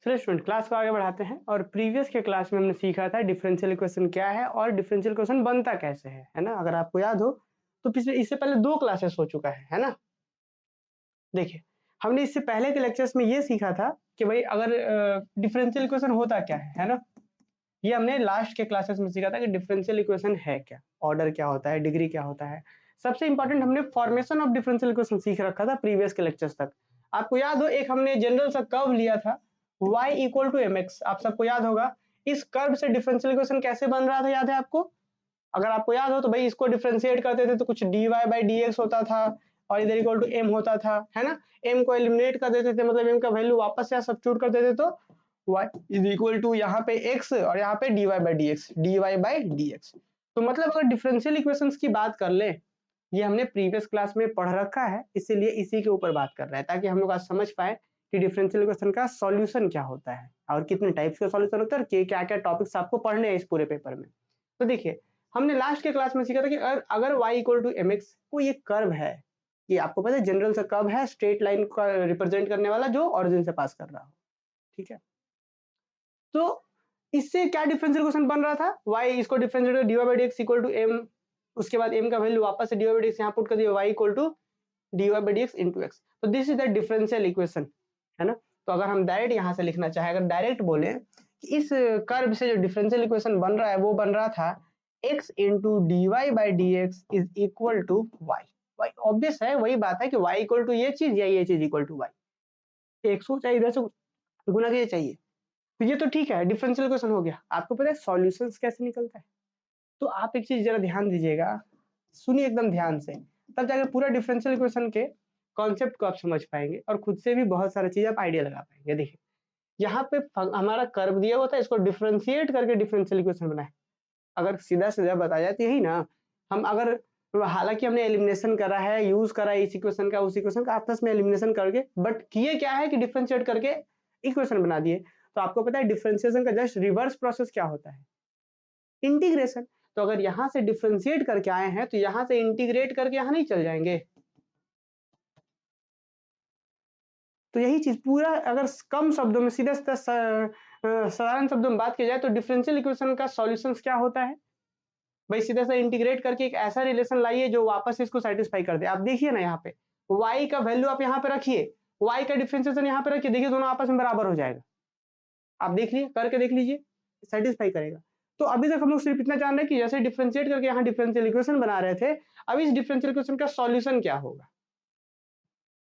चलिए student class को आगे बढ़ाते हैं। और प्रीवियस के क्लास में हमने सीखा था डिफरेंशियल इक्वेशन क्या है और डिफरेंशियल इक्वेशन बनता कैसे है ना। अगर आपको याद हो तो पिछले इससे पहले 2 क्लासेस हो चुका है ना। देखिए हमने इससे पहले के लेक्चर्स में ये सीखा था कि भाई अगर डिफरेंशियल इक्वेशन होता क्या है ना। ये हमने लास्ट के क्लासेस में सीखा था कि डिफरेंशियल इक्वेशन है क्या, ऑर्डर क्या होता है, डिग्री क्या होता है। सबसे इंपॉर्टेंट हमने फॉर्मेशन ऑफ डिफरेंशियल इक्वेशन सीख रखा था प्रीवियस के लेक्चर्स तक। आपको याद हो एक हमने जनरल सा कर्व लिया था y इक्वल टू mx, आप सबको याद होगा। इस कर्व से डिफरेंशियल इक्वेशन कैसे बन रहा था, याद है आपको? अगर आपको याद हो तो भाई इसको डिफरेंशिएट करते थे तो कुछ dy बाई dx होता था और इधर इक्वल टू m होता था, है ना। m को एलिमिनेट कर देते थे, मतलब m का वैल्यू वापस से सब्स्टिट्यूट कर देते तो y इज इक्वल टू यहाँ पे x और यहाँ पे dy बाई dx। तो मतलब अगर डिफरेंशियल इक्वेशंस की बात कर ले, ये हमने प्रीवियस क्लास में पढ़ रखा है, इसीलिए इसी के ऊपर बात कर रहे हैं ताकि हम लोग आज समझ पाए कि डिफरेंशियल इक्वेशन का सॉल्यूशन क्या होता है और कितने टाइप्स का सॉल्यूशन होता है और क्या क्या टॉपिक्स आपको पढ़ने हैं इस पूरे पेपर में। तो देखिए हमने लास्ट के क्लास में सीखा था कि अगर y इक्वल टू mx को ये कर्व है, ये आपको पता है जनरल सा कर्व है स्ट्रेट लाइन का रिप्रेजेंट करने वाला जो ओरिजिन से पास कर रहा हो, ठीक है। तो इससे क्या डिफरेंशियल इक्वेशन बन रहा था, y इसको डिफरेंशिएट कर dy by dx equal to m, उसके बाद m का वैल्यू वापस से dy बाई dx यहाँ पुट कर दिया y equal to dy by dx into x। तो this is the differential equation, है ना। तो अगर हम डायरेक्ट यहाँ से लिखना चाहे, अगर डायरेक्ट बोले कि इस कर्व से जो डिफरेंशियल इक्वेशन बन रहा है वो बन रहा था x into d y by d x is equal to y. Y obvious है, वही बात है कि y इक्वल टू ये चीज या ये चीज इक्वल टू वाई, एक सौ चाहिए इधर से गुना कीजिए चाहिए। तो ये तो ठीक है, डिफरेंशियल इक्वेशन हो गया। आपको पता है सॉल्यूशंस कैसे निकलता है? तो आप एक चीज जरा ध्यान दीजिएगा, सुनिए एकदम ध्यान से, तब जाकर पूरा डिफरेंशियल इक्वेशन के कॉन्सेप्ट को आप समझ पाएंगे और खुद से भी बहुत सारी चीज आप आइडिया लगा पाएंगे। देखिए यहाँ पे हमारा कर्व दिया हुआ था, इसको डिफरेंशिएट करके डिफरेंशियल इक्वेशन बनाए। अगर सीधा सीधा बताया तो यही ना, हम अगर हालांकि हमने एलिमिनेशन करा है, यूज करा है इस इक्वेशन का उस इक्वेशन का आपस में एलिमिनेशन करके, बट किए क्या है कि डिफरेंशिएट करके इक्वेशन बना दिए। तो आपको पता है डिफरेंशिएशन का जस्ट रिवर्स प्रोसेस क्या होता है, इंटीग्रेशन। तो अगर यहां से डिफरेंशिएट करके आए हैं तो यहां से इंटीग्रेट करके यहां नहीं चल जाएंगे। तो यही चीज पूरा अगर कम शब्दों में सीधा सीधा साधारण शब्दों में बात की जाए तो डिफरेंशियल इक्वेशन का सॉल्यूशंस क्या होता है भाई, सीधा सा इंटीग्रेट करके एक ऐसा रिलेशन लाइए जो वापस इसको सेटिस्फाई कर दे। आप देखिए ना यहाँ पे y का वैल्यू आप यहाँ पे रखिए, y का डिफरेंशिएशन यहाँ पे रखिए, देखिए दोनों आपस में बराबर हो जाएगा। आप देख लीजिए, करके देख लीजिए, सेटिस्फाई करेगा। तो अभी तक हम लोग सिर्फ इतना जान रहे हैं कि जैसे डिफरेंशिएट करके यहाँ डिफरेंशियल इक्वेशन बना रहे थे, अब इस डिफरेंशियल इक्वेशन का सॉल्यूशन क्या होगा,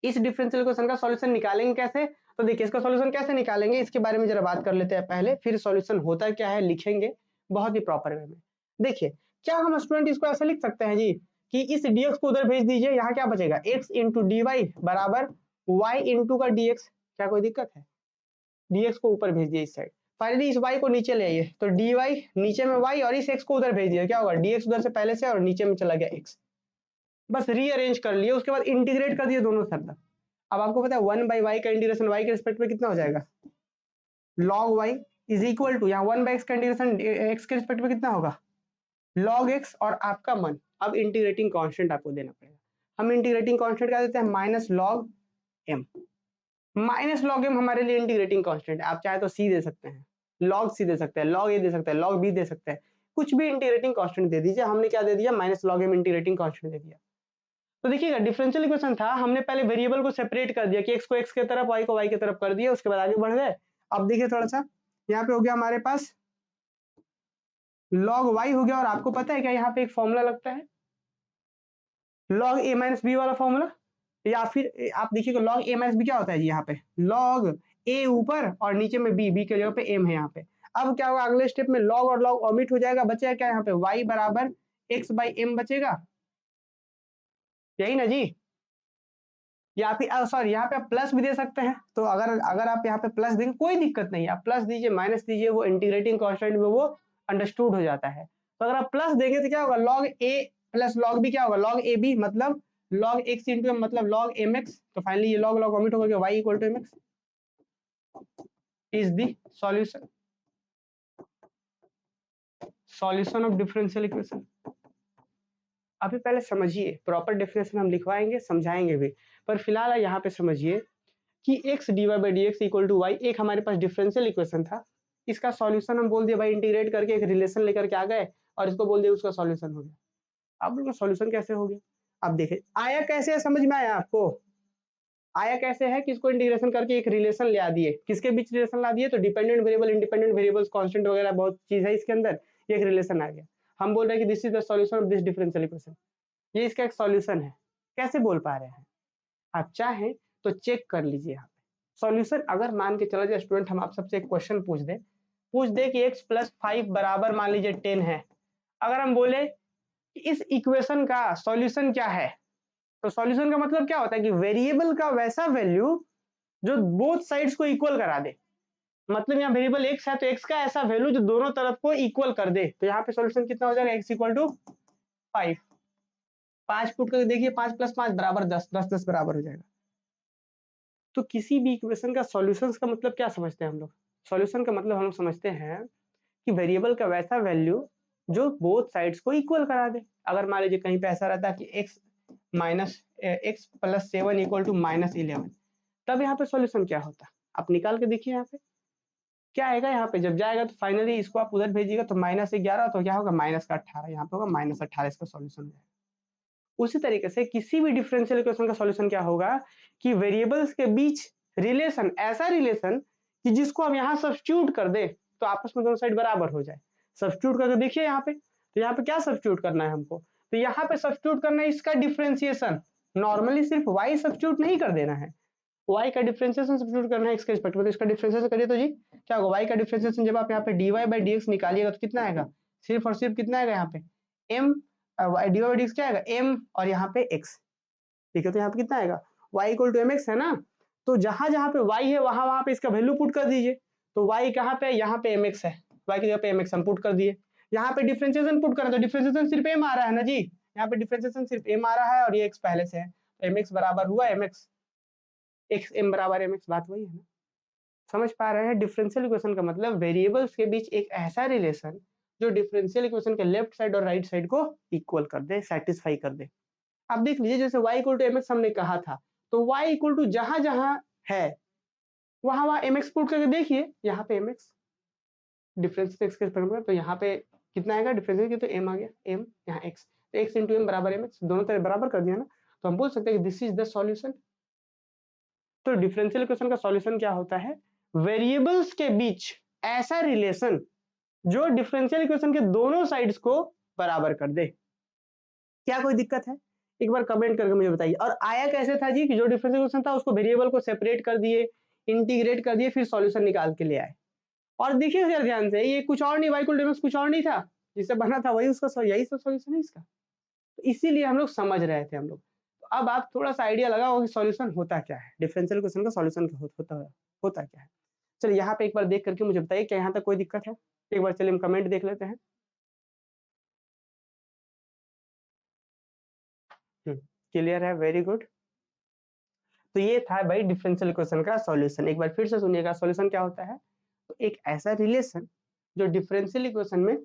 इस डिफरेंशियल इक्वेशन का सॉल्यूशन निकालेंगे कैसे। तो देखिए इसका सॉल्यूशन कैसे निकालेंगे इसके बारे में जरा बात कर लेते हैं पहले, फिर सॉल्यूशन होता क्या है लिखेंगे बहुत ही प्रॉपर वे में। देखिए क्या हम स्टूडेंट इसको ऐसा लिख सकते हैं जी कि इस dx को उधर भेज दीजिए, यहाँ क्या बचेगा x इंटू डी वाई बराबर y इंटू का dx, क्या कोई दिक्कत है? dx को ऊपर भेज दिए इस साइड, फाइनली इस y को नीचे ले आइए तो dy नीचे में y और इस x को उधर भेज दिए, क्या होगा dx उधर से पहले से और नीचे में चला गया x, बस रीअरेंज कर लिए, उसके बाद इंटीग्रेट कर दिए दोनों साइड। अब आपको पता है 1 बाई वाई का इंटीग्रेशन y के रिस्पेक्ट में कितना हो जाएगा, log y is equal to यहाँ 1 बाई एक्स का इंटीग्रेशन x के रिस्पेक्ट में कितना होगा, log x और आपका मन। अब इंटीग्रेटिंग कांस्टेंट आपको देना पड़ेगा, हम इंटीग्रेटिंग कांस्टेंट क्या देते हैं minus log m। Minus log m हमारे लिए इंटीग्रेटिंग कांस्टेंट है, आप चाहे तो c दे सकते हैं, log c दे सकते हैं, log a दे सकते हैं, log b दे सकते हैं, कुछ भी इंटीग्रेटिंग कांस्टेंट दे दीजिए। हमने क्या दे दिया minus log m integrating constant दे दिया। तो देखिएगा डिफरेंशियल इक्वेशन था, हमने पहले वेरिएबल को सेपरेट कर दिया कि x को x की तरफ y को y की तरफ कर दिया, उसके बाद आगे बढ़ गए। अब देखिए थोड़ा सा यहाँ पे हो गया हमारे पास log y हो गया, और आपको पता है क्या यहाँ पे एक फॉर्मूला लगता है log a माइनस बी वाला फॉर्मूला, या फिर आप देखिएगा log a माइनस बी क्या होता है जी, यहाँ पे log a ऊपर और नीचे में b, b के जगह पे m है यहाँ पे। अब क्या होगा अगले स्टेप में log और log ओमिट हो जाएगा, बचेगा क्या यहाँ पे y बराबर x बाई m बचेगा, यही ना जी। या फिर सॉरी यहाँ पे आप प्लस भी दे सकते हैं, तो अगर आप यहाँ पे प्लस देंगे कोई दिक्कत नहीं, आप प्लस दीजिए माइनस दीजिए, वो इंटीग्रेटिंग कांस्टेंट में वो अंडरस्टूड हो जाता है। तो अगर आप प्लस देंगे तो क्या होगा log a plus log b क्या होगा log a b, मतलब log x इंटू m मतलब log mx। तो फाइनली ये log ओमिट होकर y equal to mx is the solution of differential equation. अभी पहले समझिए, प्रॉपर डेफिनेशन हम लिखवाएंगे समझाएंगे भी, पर फिलहाल यहाँ पे समझिए कि x dy by d x equal to y एक हमारे पास डिफरेंशियल इक्वेशन था, इसका सॉल्यूशन हम बोल दिया भाई इंटीग्रेट करके एक रिलेशन लेकर के आ गए और इसको बोल दिया उसका सॉल्यूशन हो गया। अब लोग सॉल्यूशन कैसे हो गया, अब देखें आया कैसे है, समझ में आया आपको? आया कैसे है कि इसको इंटीग्रेशन करके एक रिलेशन ला दिए, किसके बीच रिलेशन ला दिए? तो dependent variable, independent variables, constant वगैरह बहुत चीज है इसके अंदर, ये एक रिलेशन आ गया। हम बोल रहे हैं कि this is the solution of this differential equation, ये इसका एक सॉल्यूशन है। कैसे बोल पा रहे हैं? आप चाहें तो चेक कर लीजिए यहाँ पे सॉल्यूशन। अगर मान के चला जाए स्टूडेंट, हम आप सबसे एक क्वेश्चन पूछ दे कि x प्लस 5 बराबर मान लीजिए 10 है, अगर हम बोले इस इक्वेशन का सॉल्यूशन क्या है, तो सॉल्यूशन का मतलब क्या होता है कि वेरिएबल का वैसा वैल्यू जो बोथ साइड्स को इक्वल करा दे। मतलब यहाँ वेरिएबल x है तो x का ऐसा वैल्यू जो दोनों तरफ को इक्वल कर दे। तो यहाँ पे सॉल्यूशन कितना हो जाएगा? x इक्वल टू 5, 5 पुट करके देखिए, 5 प्लस 5 बराबर 10, 10 10 बराबर हो जाएगा। तो किसी भी इक्वेशन का सॉल्यूशन का मतलब क्या समझते हैं हम लोग? सॉल्यूशन का मतलब हम लोग समझते हैं कि वेरिएबल का वैसा वैल्यू जो बोथ साइड्स को इक्वल करा दे। अगर मान लीजिए कहीं पे ऐसा रहता है कि x minus x plus 7 equal to minus 11, तब यहाँ पे सॉल्यूशन क्या होता? आप निकाल के देखिए यहाँ पे क्या आएगा। यहाँ पे जब जाएगा तो फाइनली इसको आप उधर भेजिएगा तो -11, तो क्या होगा? माइनस का 18, यहाँ पे होगा -18, इसका सॉल्यूशन है। उसी तरीके से किसी भी डिफरेंशियल इक्वेशन का सॉल्यूशन क्या होगा कि वेरिएबल्स के बीच रिलेशन, ऐसा रिलेशन कि जिसको हम यहाँ सब्स्टिट्यूट कर दे तो आपस में दोनों साइड बराबर हो जाए। सब्स्टिट्यूट करके देखिए यहाँ पे, तो यहाँ पे क्या सब्स्टिट्यूट करना है हमको? तो यहाँ पे सब्स्टिट्यूट करना है इसका डिफरेंशिएशन। नॉर्मली सिर्फ y सब्स्टिट्यूट नहीं कर देना है, y का डिफरेंशिएशन सब्स्टिट्यूट करना है इसके रिस्पेक्ट में। तो इसका डिफरेंशिएशन करिए तो जी क्या होगा? y का डिफरेंशिएशन जब आप यहाँ पे dy बाई dx निकालिएगा तो कितना आएगा? सिर्फ और सिर्फ कितना आएगा यहाँ पे? m dy बाई dx क्या आएगा? m और यहाँ पे x, ठीक है। तो यहाँ पे कितना आएगा? y इक्वल टू mx है ना। तो जहां जहां पे y है वहां वहां पे इसका वैल्यू पुट कर दीजिए। तो y कहाँ पे? यहाँ पे mx है, y की जगह पे mx हम पुट कर दिए। यहाँ पे डिफरेंशिएशन पुट करें तो डिफरेंशिएशन सिर्फ m आ रहा है ना जी, यहाँ पे डिफरेंशिएशन सिर्फ m आ रहा है और ये x पहले से है, तो mx बराबर हुआ mx, x m बराबर mx, बात वही है ना। समझ पा रहे हैं? डिफरेंशियल इक्वेशन का मतलब वेरिएबल्स के बीच एक ऐसा रिलेशन जो डिफरेंशियल इक्वेशन के लेफ्ट साइड और राइट साइड को इक्वल कर दे, सेटिस्फाई कर दे। आप देख लीजिए जैसे y इक्वल टू mx हमने कहा था, तो y इक्वल टू जहां जहां है वहां वहां mx पुट करके देखिए, यहाँ पे mx डिफरेंस x के रिस्पेक्ट में, तो यहाँ पे कितना आएगा डिफरेंस की? तो m आ गया, m यहाँ x, तो x इंटू m बराबर mx, दोनों तरफ बराबर कर दिया ना। तो हम बोल सकते हैं कि दिस इज द सॉल्यूशन। तो डिफरेंशियल इक्वेशन का सॉल्यूशन क्या होता है? वेरिएबल्स के बीच ऐसा रिलेशन जो डिफरेंशियल इक्वेशन के दोनों साइड्स को बराबर कर दे। क्या कोई दिक्कत है? एक बार कमेंट करके मुझे बताइए। और आया कैसे था जी कि जो डिफरेंशियल इक्वेशन था उसको वेरिएबल को सेपरेट कर दिए, इंटीग्रेट कर दिए, फिर सॉल्यूशन निकाल के ले आए। और देखिए यार ध्यान से, ये कुछ और नहीं, y इक्वल टू mx कुछ और नहीं था, जिससे बना था वही उसका, यही सब सॉल्यूशन है इसका। तो इसीलिए हम लोग समझ रहे थे हम लोग। तो अब आप थोड़ा सा आइडिया लगाओ कि सॉल्यूशन होता क्या है, डिफरेंशियल इक्वेशन का सॉल्यूशन होता क्या है। चलिए यहाँ पे एक बार देख करके मुझे बताइए क्या यहाँ तक कोई दिक्कत है? एक बार चलिए हम कमेंट देख लेते हैं। क्लियर है, वेरी गुड। तो ये था भाई डिफरेंशियल इक्वेशन का सॉल्यूशन। एक बार फिर से सुनिएगा, सॉल्यूशन क्या होता है? तो एक ऐसा रिलेशन जो डिफरेंशियल इक्वेशन में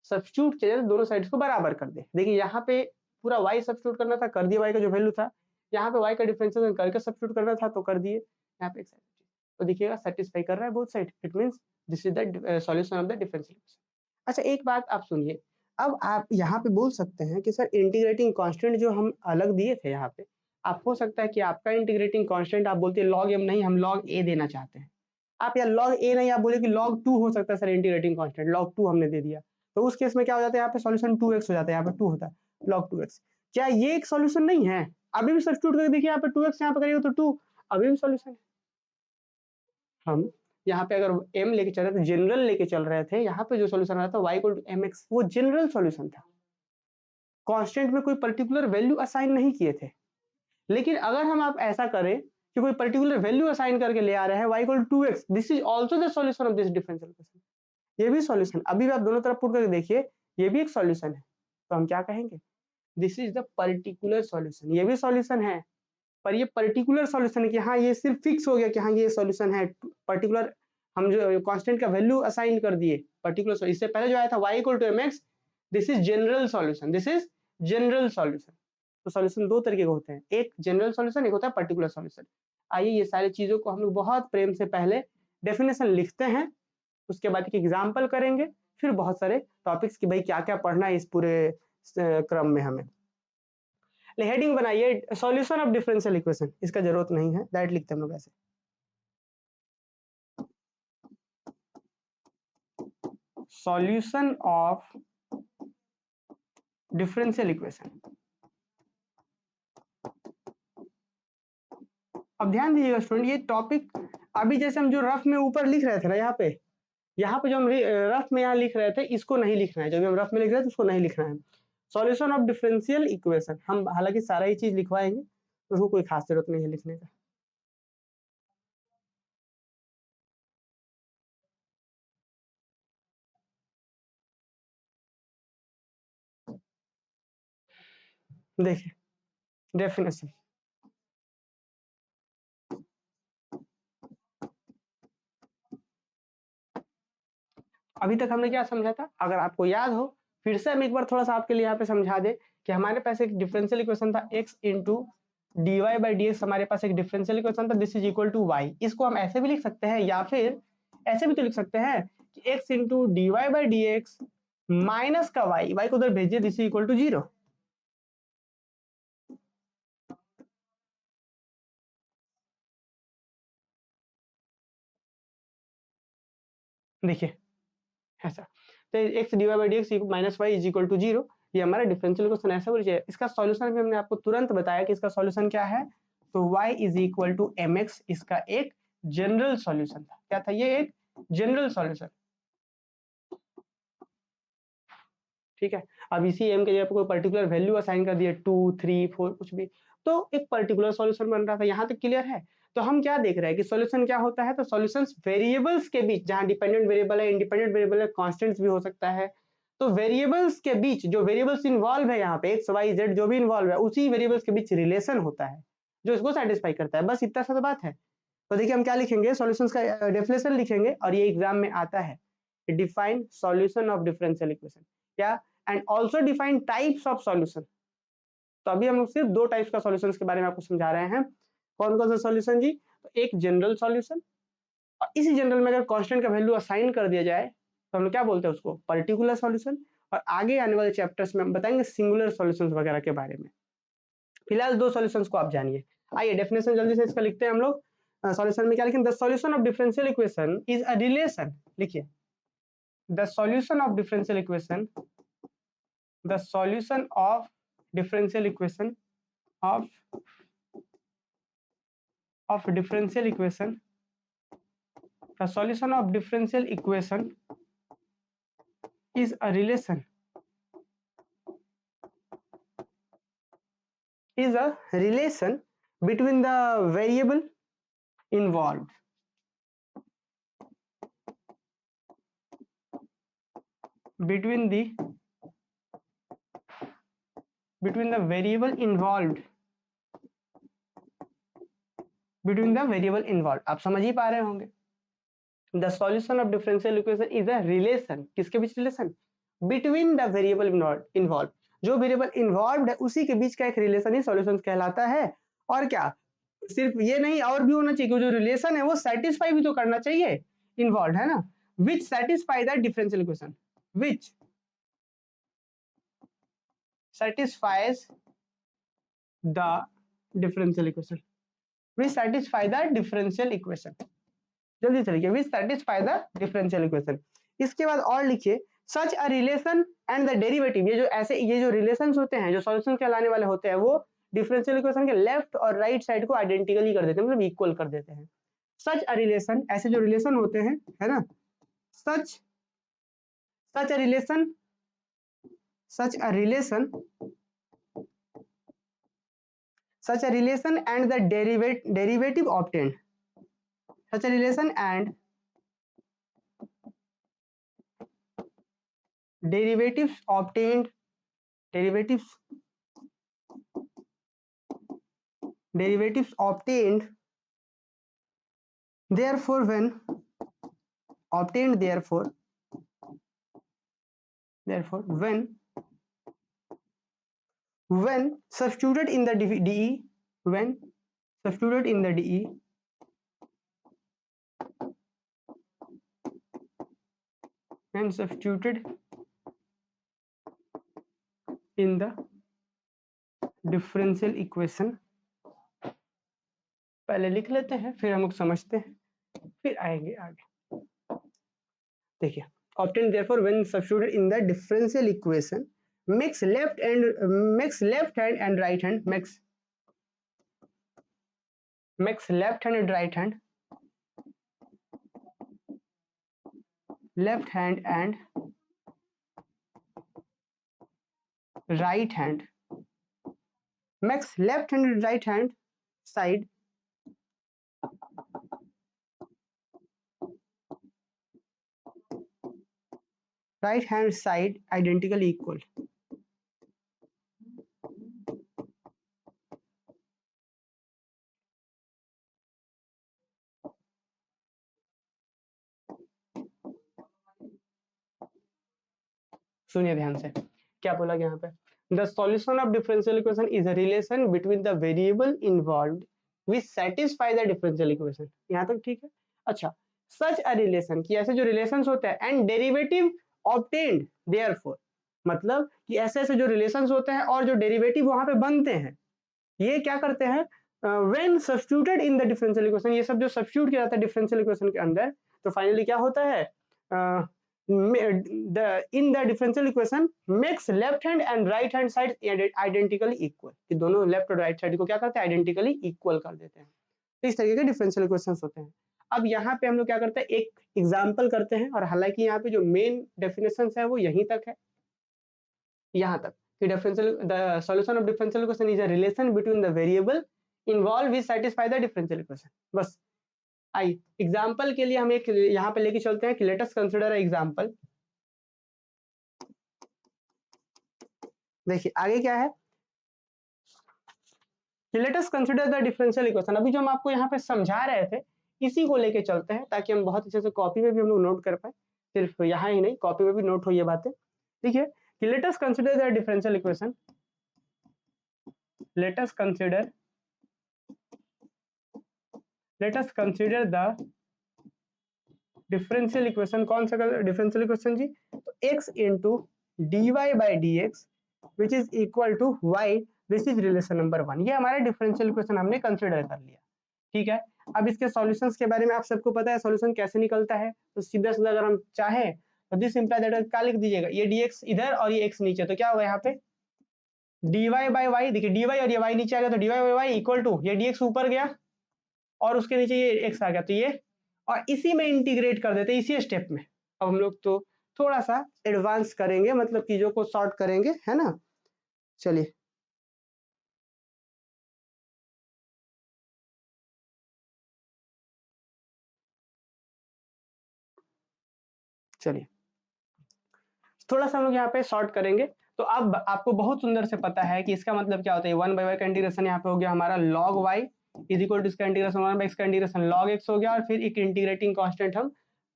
सब्स्टिट्यूट किया जाए, दोनों साइड्स को बराबर कर दे। देखिए यहाँ पे पूरा y सब्स्टिट्यूट करना था, कर दिया, y का जो वैल्यू था। यहाँ पे y का डिफरेंशिएशन करके सब्स्टिट्यूट करना था तो कर दिए। यहाँ पे तो देखिएगा सेटिस्फाई कर रहा है both side, it means this is the solution of the differential equation. अच्छा एक बात आप सुनिए, अब आप यहाँ पे बोल सकते हैं कि सर इंटीग्रेटिंग कांस्टेंट जो हम अलग दिए थे यहाँ पे, आप हो सकता है कि आपका इंटीग्रेटिंग कांस्टेंट आप बोलते हैं log m, नहीं हम log a देना चाहते हैं। आप या log a नहीं, आप बोले कि log 2 हो सकता है सर इंटीग्रेटिंग कांस्टेंट, log 2 हमने दे दिया, तो उस केस में क्या हो जाता है? यहाँ पे सॉल्यूशन 2x हो जाता है, यहाँ पे 2 होता है, log 2x। क्या ये एक सॉल्यूशन नहीं है? अभी भी सब्स्टिट्यूट करके देखिए, यहाँ पे 2x यहाँ पे करिएगा तो 2, अभी भी सॉल्यूशन है। हम यहाँ पे अगर m लेके चल रहे थे, जनरल लेके चल रहे थे, यहाँ पे जो सॉल्यूशन आया था y इक्वल टू mx, वो जनरल सॉल्यूशन था, कांस्टेंट में कोई पर्टिकुलर वैल्यू असाइन नहीं किए थे। लेकिन अगर हम आप ऐसा करें कि कोई पर्टिकुलर वैल्यू असाइन करके ले आ रहे हैं y equal to 2x, this is also the solution of this differential equation. ये भी सॉल्यूशन, अभी भी आप दोनों तरफ पुट करके देखिए, ये भी एक सॉल्यूशन है। तो हम क्या कहेंगे? This is the particular solution. ये भी सॉल्यूशन है, पर ये पर्टिकुलर सॉल्यूशन है कि हाँ ये सिर्फ फिक्स हो गया कि हाँ ये सॉल्यूशन है, पर्टिकुलर हम जो कांस्टेंट का वैल्यू असाइन कर दिए पर्टिकुलर। इससे पहले जो आया था y equal to mx, this is general solution, this is general solution. तो सॉल्यूशन दो तरीके के होते हैं, एक जनरल सॉल्यूशन, एक होता है पर्टिकुलर सॉल्यूशन। आइए ये सारी चीज़ों को हम लोग बहुत प्रेम से पहले डेफिनेशन लिखते हैं, उसके बाद एक एग्जाम्पल करेंगे, फिर बहुत सारे टॉपिक्स की भाई क्या क्या पढ़ना है इस पूरे क्रम में हमें। हेडिंग बनाइए सॉल्यूशन ऑफ डिफरेंशियल इक्वेशन, इसका जरूरत नहीं है, डायरेक्ट लिखते हैं हम लोग ऐसे। Solution of differential equation. अब ध्यान दीजिएगा स्टूडेंट, ये टॉपिक अभी जैसे हम जो रफ में ऊपर लिख रहे थे ना, यहाँ पे जो हम रफ में यहाँ लिख रहे थे, इसको नहीं लिखना है। जो भी हम रफ में लिख रहे थे उसको नहीं लिखना है। सॉल्यूशन ऑफ डिफरेंशियल इक्वेशन हम हालांकि सारा ही चीज लिखवाएंगे, तो उसको कोई खास जरूरत नहीं है लिखने का। देखिए डेफिनेशन, अभी तक हमने क्या समझा था, अगर आपको याद हो फिर से हम एक बार थोड़ा सा आपके लिए यहाँ पे समझा दे कि हमारे पास एक डिफरेंशियल इक्वेशन था x into d y by d x, हमारे पास एक डिफरेंशियल इक्वेशन था, this is equal to y. इसको हम ऐसे भी लिख सकते हैं या फिर ऐसे भी तो लिख सकते हैं कि x into d y by d x minus का वाई, वाई को उधर भेजिए, दिस इज इक्वल टू 0। देखिए ऐसा, तो x d y by d x minus y is equal to 0, ये हमारा डिफरेंशियल इक्वेशन ऐसा बोल चाहिए। इसका सॉल्यूशन भी हमने आपको तुरंत बताया कि इसका सॉल्यूशन क्या है, तो y is equal to m x, इसका एक जनरल सॉल्यूशन था। क्या था ये? एक जनरल सॉल्यूशन। ठीक है, अब इसी m के जगह पे कोई पर्टिकुलर वैल्यू असाइन कर दिए 2 3 4 कुछ भी, तो एक पर्टिकुलर सॉल्यूशन बन रहा था। यहाँ तक क्लियर है? तो हम क्या देख रहे हैं कि सॉल्यूशन क्या होता है, तो सॉल्यूशंस वेरिएबल्स के बीच, जहां डिपेंडेंट वेरिएबल है, इंडिपेंडेंट वेरिएबल है, कांस्टेंट्स भी हो सकता है, तो वेरिएबल्स के बीच जो वेरिएबल्स इन्वॉल्व है यहाँ पे एक्स वाई जेड जो भी इन्वॉल्व है, उसी वेरिएबल्स के बीच रिलेशन होता है जो इसको सेटिस्फाई करता है। बस इतना सा तो बात है। तो देखिए हम क्या लिखेंगे, सॉल्यूशंस का डेफिनेशन लिखेंगे और ये एग्जाम में आता है, define solution of differential equation, क्या, and also define types of solution. तो अभी हम लोग सिर्फ दो टाइप्स का सॉल्यूशंस के बारे में आपको समझा रहे हैं। कौन कौन सा सॉल्यूशन जी? तो एक जनरल सॉल्यूशन, और इसी जनरल में अगर कांस्टेंट का वैल्यू असाइन कर दिया जाए तो हम लोग क्या बोलते हैं उसको, पर्टिकुलर सॉल्यूशन। और आगे आने वाले चैप्टर्स में हम बताएंगे सिंगुलर सॉल्यूशंस वगैरह के बारे में। फिलहाल दो सॉल्यूशंस को आप जानिए। आइए डेफिनेशन जल्दी से इसका लिखते हैं हम लोग। सॉल्यूशन में क्या लिखें, the solution of differential equation is a relation, लिखिए the solution of differential equation, the solution of differential equation of differential equation, the solution of differential equation is a relation, is a relation between the variable involved, between the variable involved, between the variable involved। आप समझ ही पा रहे होंगे, the solution of differential equation is a relation, किसके बीच relation, between the variable involve, जो variable involve है उसी के बीच का एक रिलेशन ही सॉल्यूशन कहलाता है। और क्या, सिर्फ ये नहीं और भी होना चाहिए कि जो रिलेशन है वो सेटिस्फाई भी तो करना चाहिए, इन्वॉल्व है ना, which satisfy the differential equation, which satisfies the differential equation, which satisfy the differential equation, जल्दी से लिखिए, which satisfy the differential equation. इसके बाद और लिखिए such a relation and the derivative, ये जो ऐसे ये जो रिलेशंस होते हैं, जो सॉल्यूशन कहलाने वाले होते हैं, वो डिफरेंशियल इक्वेशन के लेफ्ट और राइट साइड को आइडेंटिकली कर देते हैं, मतलब इक्वल कर देते हैं। सच अ रिलेशन, ऐसे जो रिलेशन होते हैं, है ना, such such a relation, such a relation, such a relation and the derivative obtained, such a relation and derivatives obtained, derivatives obtained, therefore when obtained, therefore when substituted in the DE, when substituted in the DE and substituted in the differential equation, पहले लिख लेते हैं फिर हम लोग समझते हैं फिर आएंगे आगे। देखिए obtain therefore when substituted in the differential equation makes left hand and right hand makes left hand and right hand left hand and right hand makes left hand and right hand side right hand side identically equal। सुनिए ध्यान से क्या बोला गया यहाँ पे, the solution of differential equation is a relation between the variable involved which satisfy the differential equation. यहाँ तक ठीक है। अच्छा, सच अ रिलेशन कि ऐसे जो रिलेशंस होते हैं एंड डेरिवेटिव ऑब्टेन्ड देयरफॉर, मतलब कि ऐसे ऐसे जो रिलेशंस होते हैं और जो डेरिवेटिव वहां पे बनते हैं ये क्या करते हैं when substituted in the differential equation, ये सब जो सब्स्टिट्यूट किया जाता है डिफरेंशियल इक्वेशन के अंदर तो फाइनली क्या होता है in the differential equation makes left hand and right hand side identically equal, कि दोनों लेफ्ट और राइट साइड को क्या करते हैं आइडेंटिकली इक्वल कर देते हैं। तो इस तरीके के डिफरेंशियल इक्वेशंस होते हैं। अब यहाँ पे हम लोग क्या करते हैं एक एग्जांपल करते हैं और हालांकि यहाँ पे जो मेन डेफिनेशन है वो यहीं तक है, यहाँ तक कि differential the solution of differential equation is a relation between the variable involve which satisfy the differential equation. बस आई एग्जाम्पल के लिए हम एक यहाँ पे लेके चलते हैं कि लेट अस कंसीडर एग्जाम्पल। देखिए आगे क्या है, late us consider the differential equation. अभी जो हम आपको यहाँ पे समझा रहे थे इसी को लेके चलते हैं ताकि हम बहुत अच्छे से कॉपी में भी हम लोग नोट कर पाए, सिर्फ यहाँ ही नहीं कॉपी में भी नोट हो ये बातें। ठीक है कि let us consider the differential equation, let us consider the differential equation. कौन सा डिफरेंशियल इक्वेशन जी, तो x into d y by d x which is equal to y, this is relation number 1। ये हमारा डिफरेंशियल इक्वेशन हमने consider कर लिया। ठीक है, अब इसके सॉल्यूशंस के बारे में आप सबको पता है सॉल्यूशन कैसे निकलता है, तो सीधा सीधा अगर हम चाहे तो दिस इंप्लाई दैट क्या लिख दीजिएगा, ये dx इधर और ये x नीचे, तो क्या होगा यहाँ पे dy बाई वाई, देखिए dy और ये y नीचे आ गया तो dy by y equal to ये dx ऊपर गया और उसके नीचे ये x आ गया, तो ये और इसी में इंटीग्रेट कर देते इसी स्टेप में। अब हम लोग तो थोड़ा सा एडवांस करेंगे, मतलब चीजों को सॉर्ट करेंगे, है ना। चलिए चलिए थोड़ा सा हम लोग यहाँ पे सॉर्ट करेंगे। तो अब आपको बहुत सुंदर से पता है कि इसका मतलब क्या होता है, 1 बाई वाई का इंटीग्रेशन यहाँ पे हो गया हमारा log y is equal to इसका इंटीग्रेशन 1 बाई x का इंटीग्रेशन log x हो गया, और फिर एक इंटीग्रेटिंग कांस्टेंट हम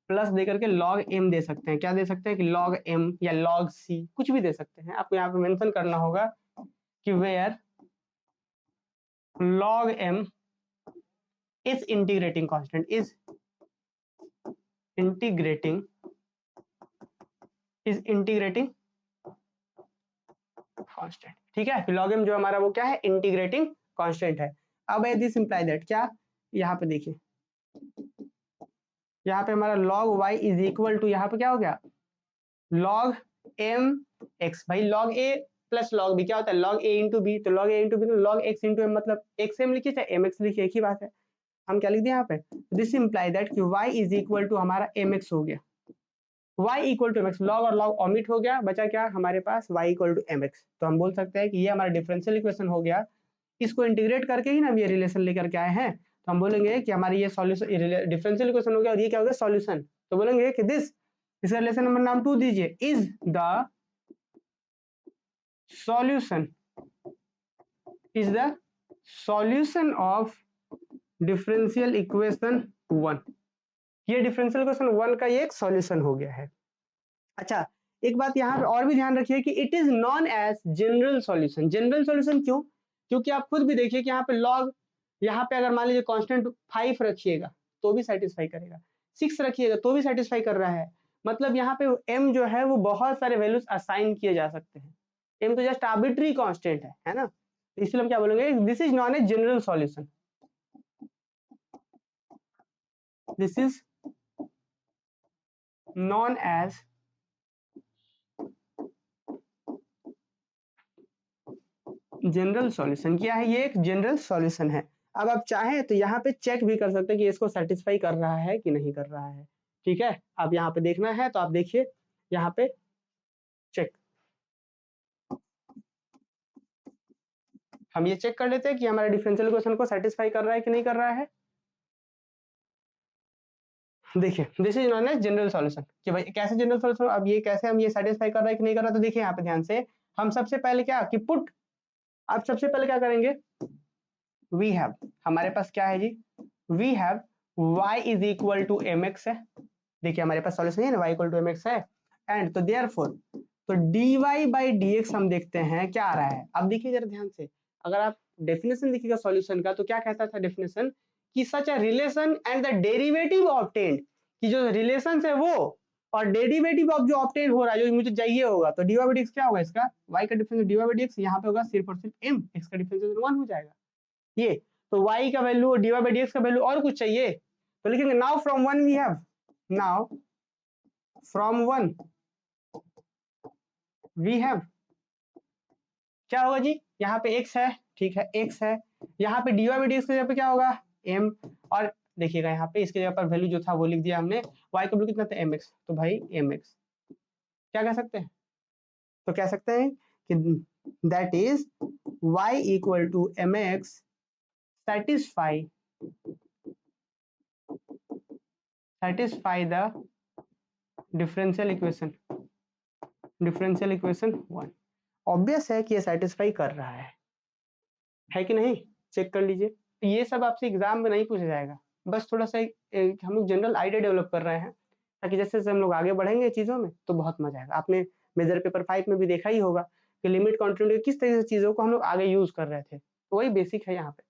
प्लस दे करके log m दे सकते हैं। क्या दे सकते हैं कि log m या log c कुछ भी दे सकते हैं। आपको यहाँ पे मेंशन करना होगा कि where log m is integrating constant, is integrating constant. ठीक है, log m जो हमारा वो क्या है इंटीग्रेटिंग कांस्टेंट है। अब दिस इंप्लाई दैट क्या, यहाँ पे देखिए यहाँ पे हमारा log y is equal to यहाँ पे क्या हो गया log m x। भाई log a plus log b क्या होता है log a इंटू b, तो log a इंटू b तो log x इंटू m, मतलब xm लिखिए चाहे mx लिखिए एक ही बात है। हम क्या लिख दिए यहाँ पे, दिस इंप्लाई दैट कि y इज इक्वल टू हमारा mx हो गया, y equal to mx, log और log ओमिट हो गया, बचा क्या हमारे पास y इक्वल टू mx। तो हम बोल सकते हैं कि ये हमारा डिफरेंशियल इक्वेशन हो गया, इसको इंटीग्रेट करके ही ना हम ये रिलेशन लेकर के आए हैं, तो हम बोलेंगे कि हमारी ये सॉल्यूशन डिफरेंशियल इक्वेशन हो गया और ये क्या हो गया सॉल्यूशन। तो बोलेंगे कि दिस, इसका रिलेशन नंबर नाम 2 दीजिए, is the solution of differential equation 1। ये डिफरेंशियल इक्वेशन 1 का ये एक सॉल्यूशन हो गया है। अच्छा, एक बात यहाँ पे और भी ध्यान रखिए कि it is known as general solution. General solution क्यों, क्योंकि आप खुद भी देखिए कि यहाँ पे log यहाँ पे अगर मान लीजिए कांस्टेंट 5 रखिएगा तो भी सेटिस्फाई करेगा, 6 रखिएगा तो भी सेटिस्फाई कर रहा है। मतलब यहाँ पे m जो है वो बहुत सारे वैल्यूज असाइन किए जा सकते हैं। m तो जस्ट आर्बिट्री कांस्टेंट है ना, इसलिए हम क्या बोलेंगे, this is known a general solution, this is known as general solution. क्या है ये, एक जनरल सॉल्यूशन है। अब आप चाहें तो यहाँ पे चेक भी कर सकते हैं कि इसको सेटिस्फाई कर रहा है कि नहीं कर रहा है। ठीक है, अब यहाँ पे देखना है तो आप देखिए यहाँ पे चेक, हम ये चेक कर लेते हैं कि हमारे डिफरेंशियल इक्वेशन को सेटिस्फाई कर रहा है कि नहीं कर रहा है। देखिए this is known as general solution, कि भाई कैसे जनरल सॉल्यूशन, अब ये कैसे हम ये सेटिस्फाई कर रहा है कि नहीं कर रहा। तो देखिए यहाँ पे ध्यान से, हम सबसे पहले क्या कि पुट, आप सबसे पहले क्या करेंगे, वी हैव, हमारे पास क्या है जी, we have y is equal to m x है। देखिए हमारे पास सॉल्यूशन है ना, y equal to m x है, एंड तो देयरफॉर तो dy बाई dx हम देखते हैं क्या आ रहा है। अब देखिए जरा ध्यान से, अगर आप डेफिनेशन देखिएगा सॉल्यूशन का तो क्या कहता था डेफिनेशन, कि such a relation and the derivative obtained, कि जो रिलेशन है वो और डेरिवेटिव ऑफ जो ऑब्टेन हो रहा है जो मुझे चाहिए होगा, तो dy बाई dx क्या होगा इसका, y का डिफरेंस dy बाई dx यहाँ पे होगा सिर्फ और सिर्फ m, x का डिफरेंस 1 हो जाएगा ये। तो y का वैल्यू dy बाई dx का वैल्यू और कुछ चाहिए तो लिखेंगे now from one we have, now from one we have, क्या होगा जी, यहाँ पे x है, ठीक है x है, यहाँ पे dy बाई dx की जगह पे क्या होगा m, और देखिएगा यहाँ पे इसकी जगह पर वैल्यू जो था वो लिख दिया हमने, y का वैल्यू कितना था mx, तो भाई mx क्या कह सकते हैं, तो कह सकते हैं कि that is y equal to mx satisfy the differential equation, differential equation 1। Obvious है कि ये सेटिस्फाई कर रहा है कि नहीं, चेक कर लीजिए। ये सब आपसे एग्जाम में नहीं पूछा जाएगा, बस थोड़ा सा हम लोग जनरल आइडिया डेवलप कर रहे हैं, ताकि जैसे जैसे हम लोग आगे बढ़ेंगे चीज़ों में तो बहुत मजा आएगा। आपने मेजर पेपर 5 में भी देखा ही होगा कि लिमिट कॉन्टिन्यूटी किस तरह से चीज़ों को हम लोग आगे यूज कर रहे थे, तो वही बेसिक है यहाँ पे।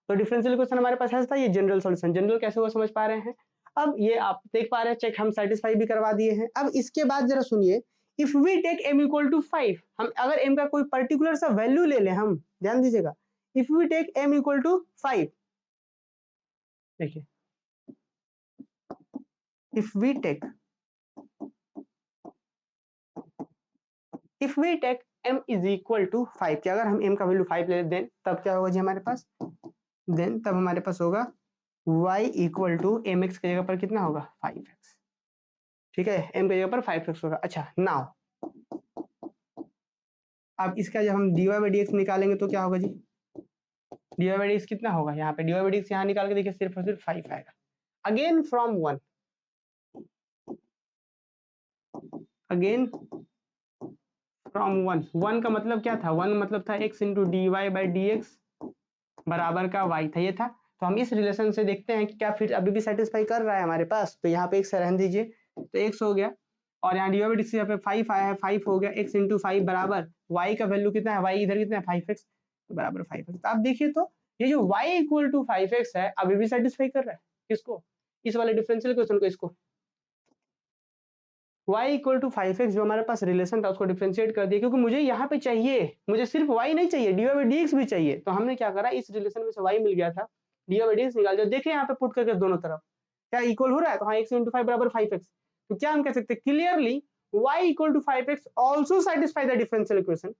तो डिफरेंशियल इक्वेशन हमारे पास ऐसा था, ये जनरल सॉल्यूशन, जनरल कैसे हुआ समझ पा रहे हैं। अब ये आप देख पा रहे हैं, चेक हम सेटिस्फाई भी करवा दिए हैं। अब इसके बाद जरा सुनिए, if we take m equal to 5, हम अगर m का कोई पर्टिकुलर सा वैल्यू ले लें, हम ध्यान दीजिएगा, if we take m equal to 5, देखिए if we take m is equal to 5, कि अगर हम m का वैल्यू 5 ले दें तब क्या होगा जी हमारे पास, देन तब हमारे पास होगा y इक्वल टू mx की जगह पर कितना होगा 5x, ठीक है, m की जगह पर 5x होगा। अच्छा नाउ अब इसका जब हम dy बाई dx निकालेंगे तो क्या होगा जी, dy बाई dx कितना होगा, यहाँ पे dy बाई dx यहाँ निकाल के देखिए सिर्फ और सिर्फ 5 आएगा। अगेन फ्रॉम 1, अगेन फ्रॉम 1, 1 का मतलब क्या था, 1 मतलब था x into dy by dx बराबर का y था, ये था। तो हम इस रिलेशन से देखते हैं कि क्या फिर अभी भी सेटिस्फाई कर रहा है हमारे पास, तो यहाँ पे x रहने दीजिए, तो x हो गया, और यहाँ dy बाई dx यहाँ पे 5 आया है, 5 हो गया, x इंटू 5 बराबर y का वैल्यू कितना है, y इधर कितना है 5x, तो बराबर 5x। तो आप देखिए तो ये जो y इक्वल टू 5x है अभी भी सेटिस्फाई कर रहा है किसको, इस वाले डिफरेंशियल क्वेश्चन को, इसको y इक्वल टू 5x जो हमारे पास रिलेशन था उसको डिफरेंशिएट कर दिया, क्योंकि मुझे यहाँ पे चाहिए, मुझे सिर्फ y नहीं चाहिए, dy बाई dx भी चाहिए। तो हमने क्या करा, इस रिलेशन में से y मिल गया था, dy बाई dx निकाल दिया। देखिए यहाँ पे पुट करके दोनों तरफ क्या इक्वल हो रहा है, तो हाँ x इंटू 5 बराबर 5x। तो क्या हम कह सकते हैं clearly y equal to 5x also satisfy the differential equation,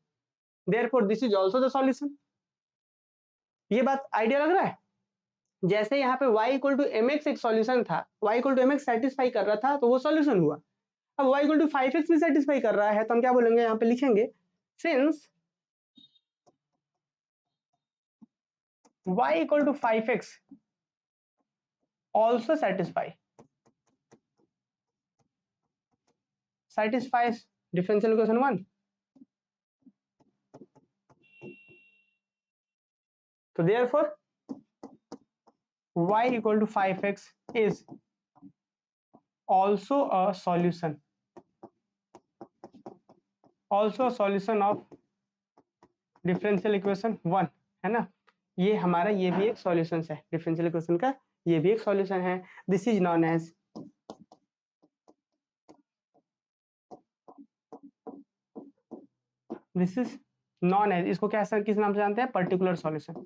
therefore this is also the solution. ये बात आइडिया लग रहा है, जैसे यहाँ पे y इक्वल टू mx एक सॉल्यूशन था, y equal to mx satisfy कर रहा था तो वो सॉल्यूशन हुआ। अब y इक्वल टू 5x भी सेटिस्फाई कर रहा है तो हम क्या बोलेंगे, यहाँ पे लिखेंगे since y equal to 5x also satisfies differential equation 1, so therefore y equal to 5x is also a solution, also a solution of differential equation 1, है ना। ये हमारा ये भी एक सॉल्यूशन है डिफरेंशियल इक्वेशन का, ये भी एक सॉल्यूशन है। This is known as this is known as इसको क्या किस नाम से जानते हैं? Particular solution.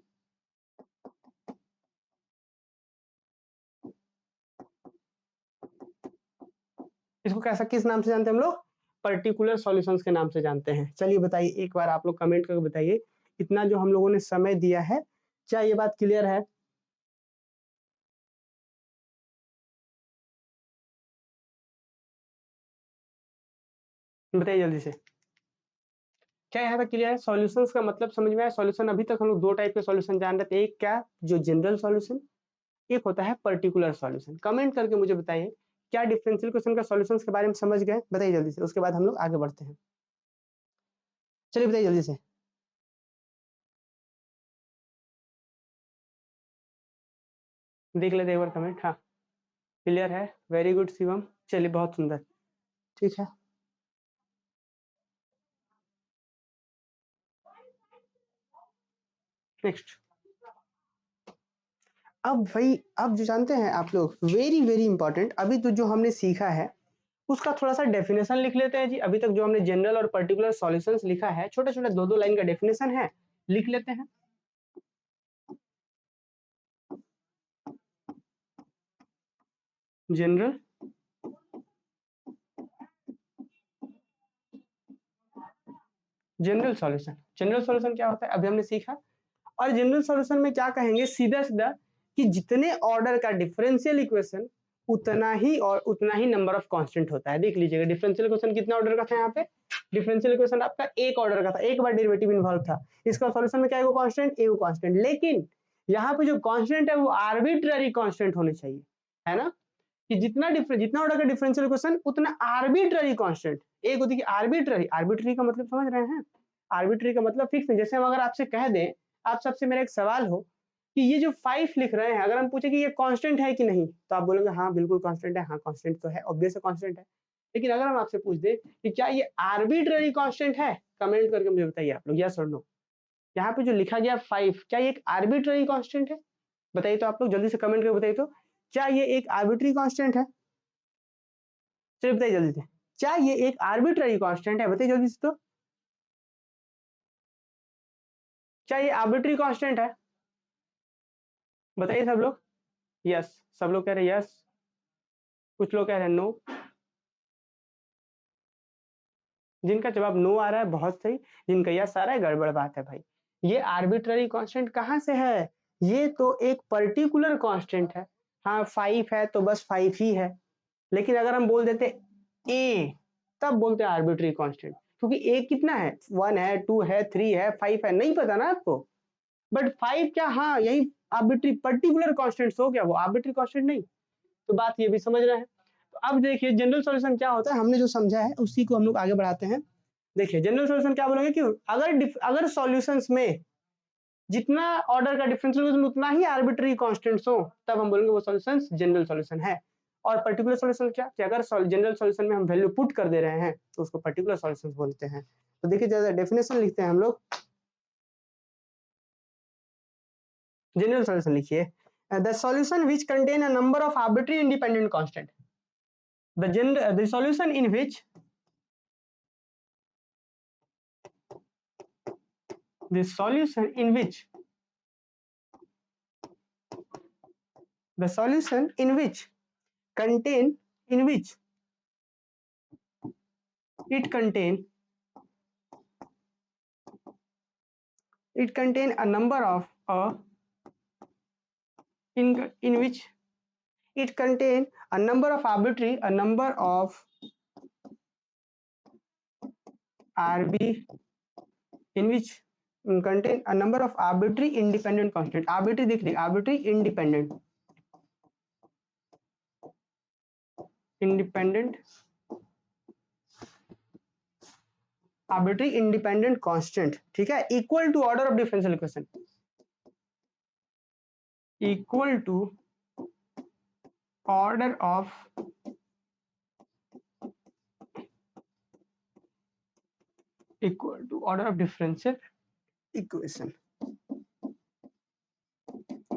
इसको कैसा किस नाम से जानते हैं हम लोग? पर्टिकुलर सॉल्यूशंस के नाम से जानते हैं। चलिए बताइए, एक बार आप लोग कमेंट करके बताइए, इतना जो हम लोगों ने समय दिया है, क्या ये बात क्लियर है? बताइए जल्दी से, क्या यहाँ पे क्लियर है? सॉल्यूशंस का मतलब समझ में आया? सॉल्यूशन अभी तक हम लोग दो टाइप के सॉल्यूशन जान रहे थे, एक क्या जो जनरल सॉल्यूशन, एक होता है पर्टिकुलर सॉल्यूशन। कमेंट करके मुझे बताइए, क्या डिफरेंशियल क्वेश्चन का सॉल्यूशंस के बारे में समझ गए? बताइए जल्दी से, उसके बाद हम लोग आगे बढ़ते हैं। चलिए बताइए जल्दी से। देख लेते एक बार कमेंट। हाँ क्लियर है, वेरी गुड शिवम, चलिए बहुत सुंदर, ठीक है। नेक्स्ट, अब भाई अब जो जानते हैं आप लोग, वेरी वेरी इंपॉर्टेंट, अभी तो जो हमने सीखा है उसका थोड़ा सा डेफिनेशन लिख लेते हैं जी। अभी तक जो हमने जनरल और पर्टिकुलर सॉल्यूशंस लिखा है, छोटे छोटे दो दो लाइन का डेफिनेशन है, लिख लेते हैं। General general solution, general solution क्या होता है अभी हमने सीखा। और जनरल सॉल्यूशन में क्या कहेंगे, सीधा सीधा कि जितने ऑर्डर का डिफरेंशियल इक्वेशन उतना ही और उतना ही नंबर ऑफ कांस्टेंट होता है। देख लीजिएगा डिफरेंशियल इक्वेशन कितना ऑर्डर का था यहाँ पे, डिफरेंशियल इक्वेशन आपका एक ऑर्डर का था, एक बार डेरिवेटिव इन्वॉल्व था। इसका सॉल्यूशन में क्या है? वो कांस्टेंट, एक कांस्टेंट, लेकिन यहाँ पे जो कांस्टेंट है वो आर्बिट्ररी कांस्टेंट होने चाहिए, है ना? कि जितना ऑर्डर का डिफरेंशियल इक्वेशन उतना आर्बिट्ररी कांस्टेंट। एक होती है आर्बिट्ररी, आर्बिट्ररी का मतलब समझ रहे हैं? आर्बिट्ररी का मतलब फिक्स नहीं। जैसे हम अगर आपसे कह दें, आप सबसे मेरा एक सवाल हो कि ये जो 5 लिख रहे हैं, अगर हम पूछे कि ये कांस्टेंट है कि नहीं, तो आप बोलेंगे हाँ बिल्कुल कांस्टेंट है, हाँ कांस्टेंट तो है, ऑब्वियस है कांस्टेंट है। लेकिन अगर हम आपसे पूछ दे कि क्या ये आर्बिट्ररी कांस्टेंट है, कमेंट करके मुझे बताइए आप लोग, यस और नो। यहाँ पे जो लिखा गया 5, क्या ये एक आर्बिट्ररी कांस्टेंट है? बताइए तो आप लोग जल्दी से कमेंट करके बताइए तो, क्या ये एक आर्बिट्ररी कांस्टेंट है? चलिए बताइए जल्दी से, क्या ये एक आर्बिट्ररी कांस्टेंट है? बताइए जल्दी से तो, क्या ये आर्बिट्ररी कांस्टेंट है? बताइए सब लोग। यस, सब लोग कह रहे हैं यस, कुछ लोग कह रहे हैं नो। जिनका जवाब नो आ रहा है बहुत सही, जिनका यस आ रहा है गड़बड़ बात है भाई। ये आर्बिट्ररी कांस्टेंट कहाँ से है? ये तो एक पर्टिकुलर कांस्टेंट है। हाँ 5 है तो बस 5 ही है, लेकिन अगर हम बोल देते ए, तब बोलते हैं आर्बिट्ररी कांस्टेंट, क्योंकि ए कितना है? 1 है, 2 है, 3 है, 5 है, नहीं पता ना आपको। बट 5 क्या, हाँ यही आर्बिट्ररी पर्टिकुलर कांस्टेंट्स हो गया, वो आर्बिट्ररी कांस्टेंट नहीं। तो बात ये भी समझ रहे हैं। तो अब देखिए जनरल सॉल्यूशन क्या होता है, हमने जो समझा है उसी को हम लोग आगे बढ़ाते हैं। देखिए जनरल सॉल्यूशन क्या बोलेंगे कि अगर सॉल्यूशंस में जितना ऑर्डर का डिफरेंशियल उतना ही आर्बिट्ररी कांस्टेंट्स हो, तब हम बोलेंगे वो सॉल्यूशंस जनरल सॉल्यूशन है। और पर्टिकुलर सॉल्यूशन क्या, कि अगर जनरल सॉल्यूशन में हम वैल्यू पुट कर दे रहे हैं तो उसको पर्टिकुलर सॉल्यूशन बोलते हैं। तो देखिए जरा डेफिनेशन लिखते हैं हम लोग। जनरल सॉल्यूशन लिखिए, the solution which contain a number of arbitrary independent constant, the solution in which the solution in which the solution in which contain in which it contain a number of in which it contain a number of arbitrary RB in which contain a number of arbitrary independent constant, arbitrary देख लीजिए, arbitrary independent arbitrary independent constant, ठीक है, equal to order of differential equation, equal to order of equal to order of differential equation।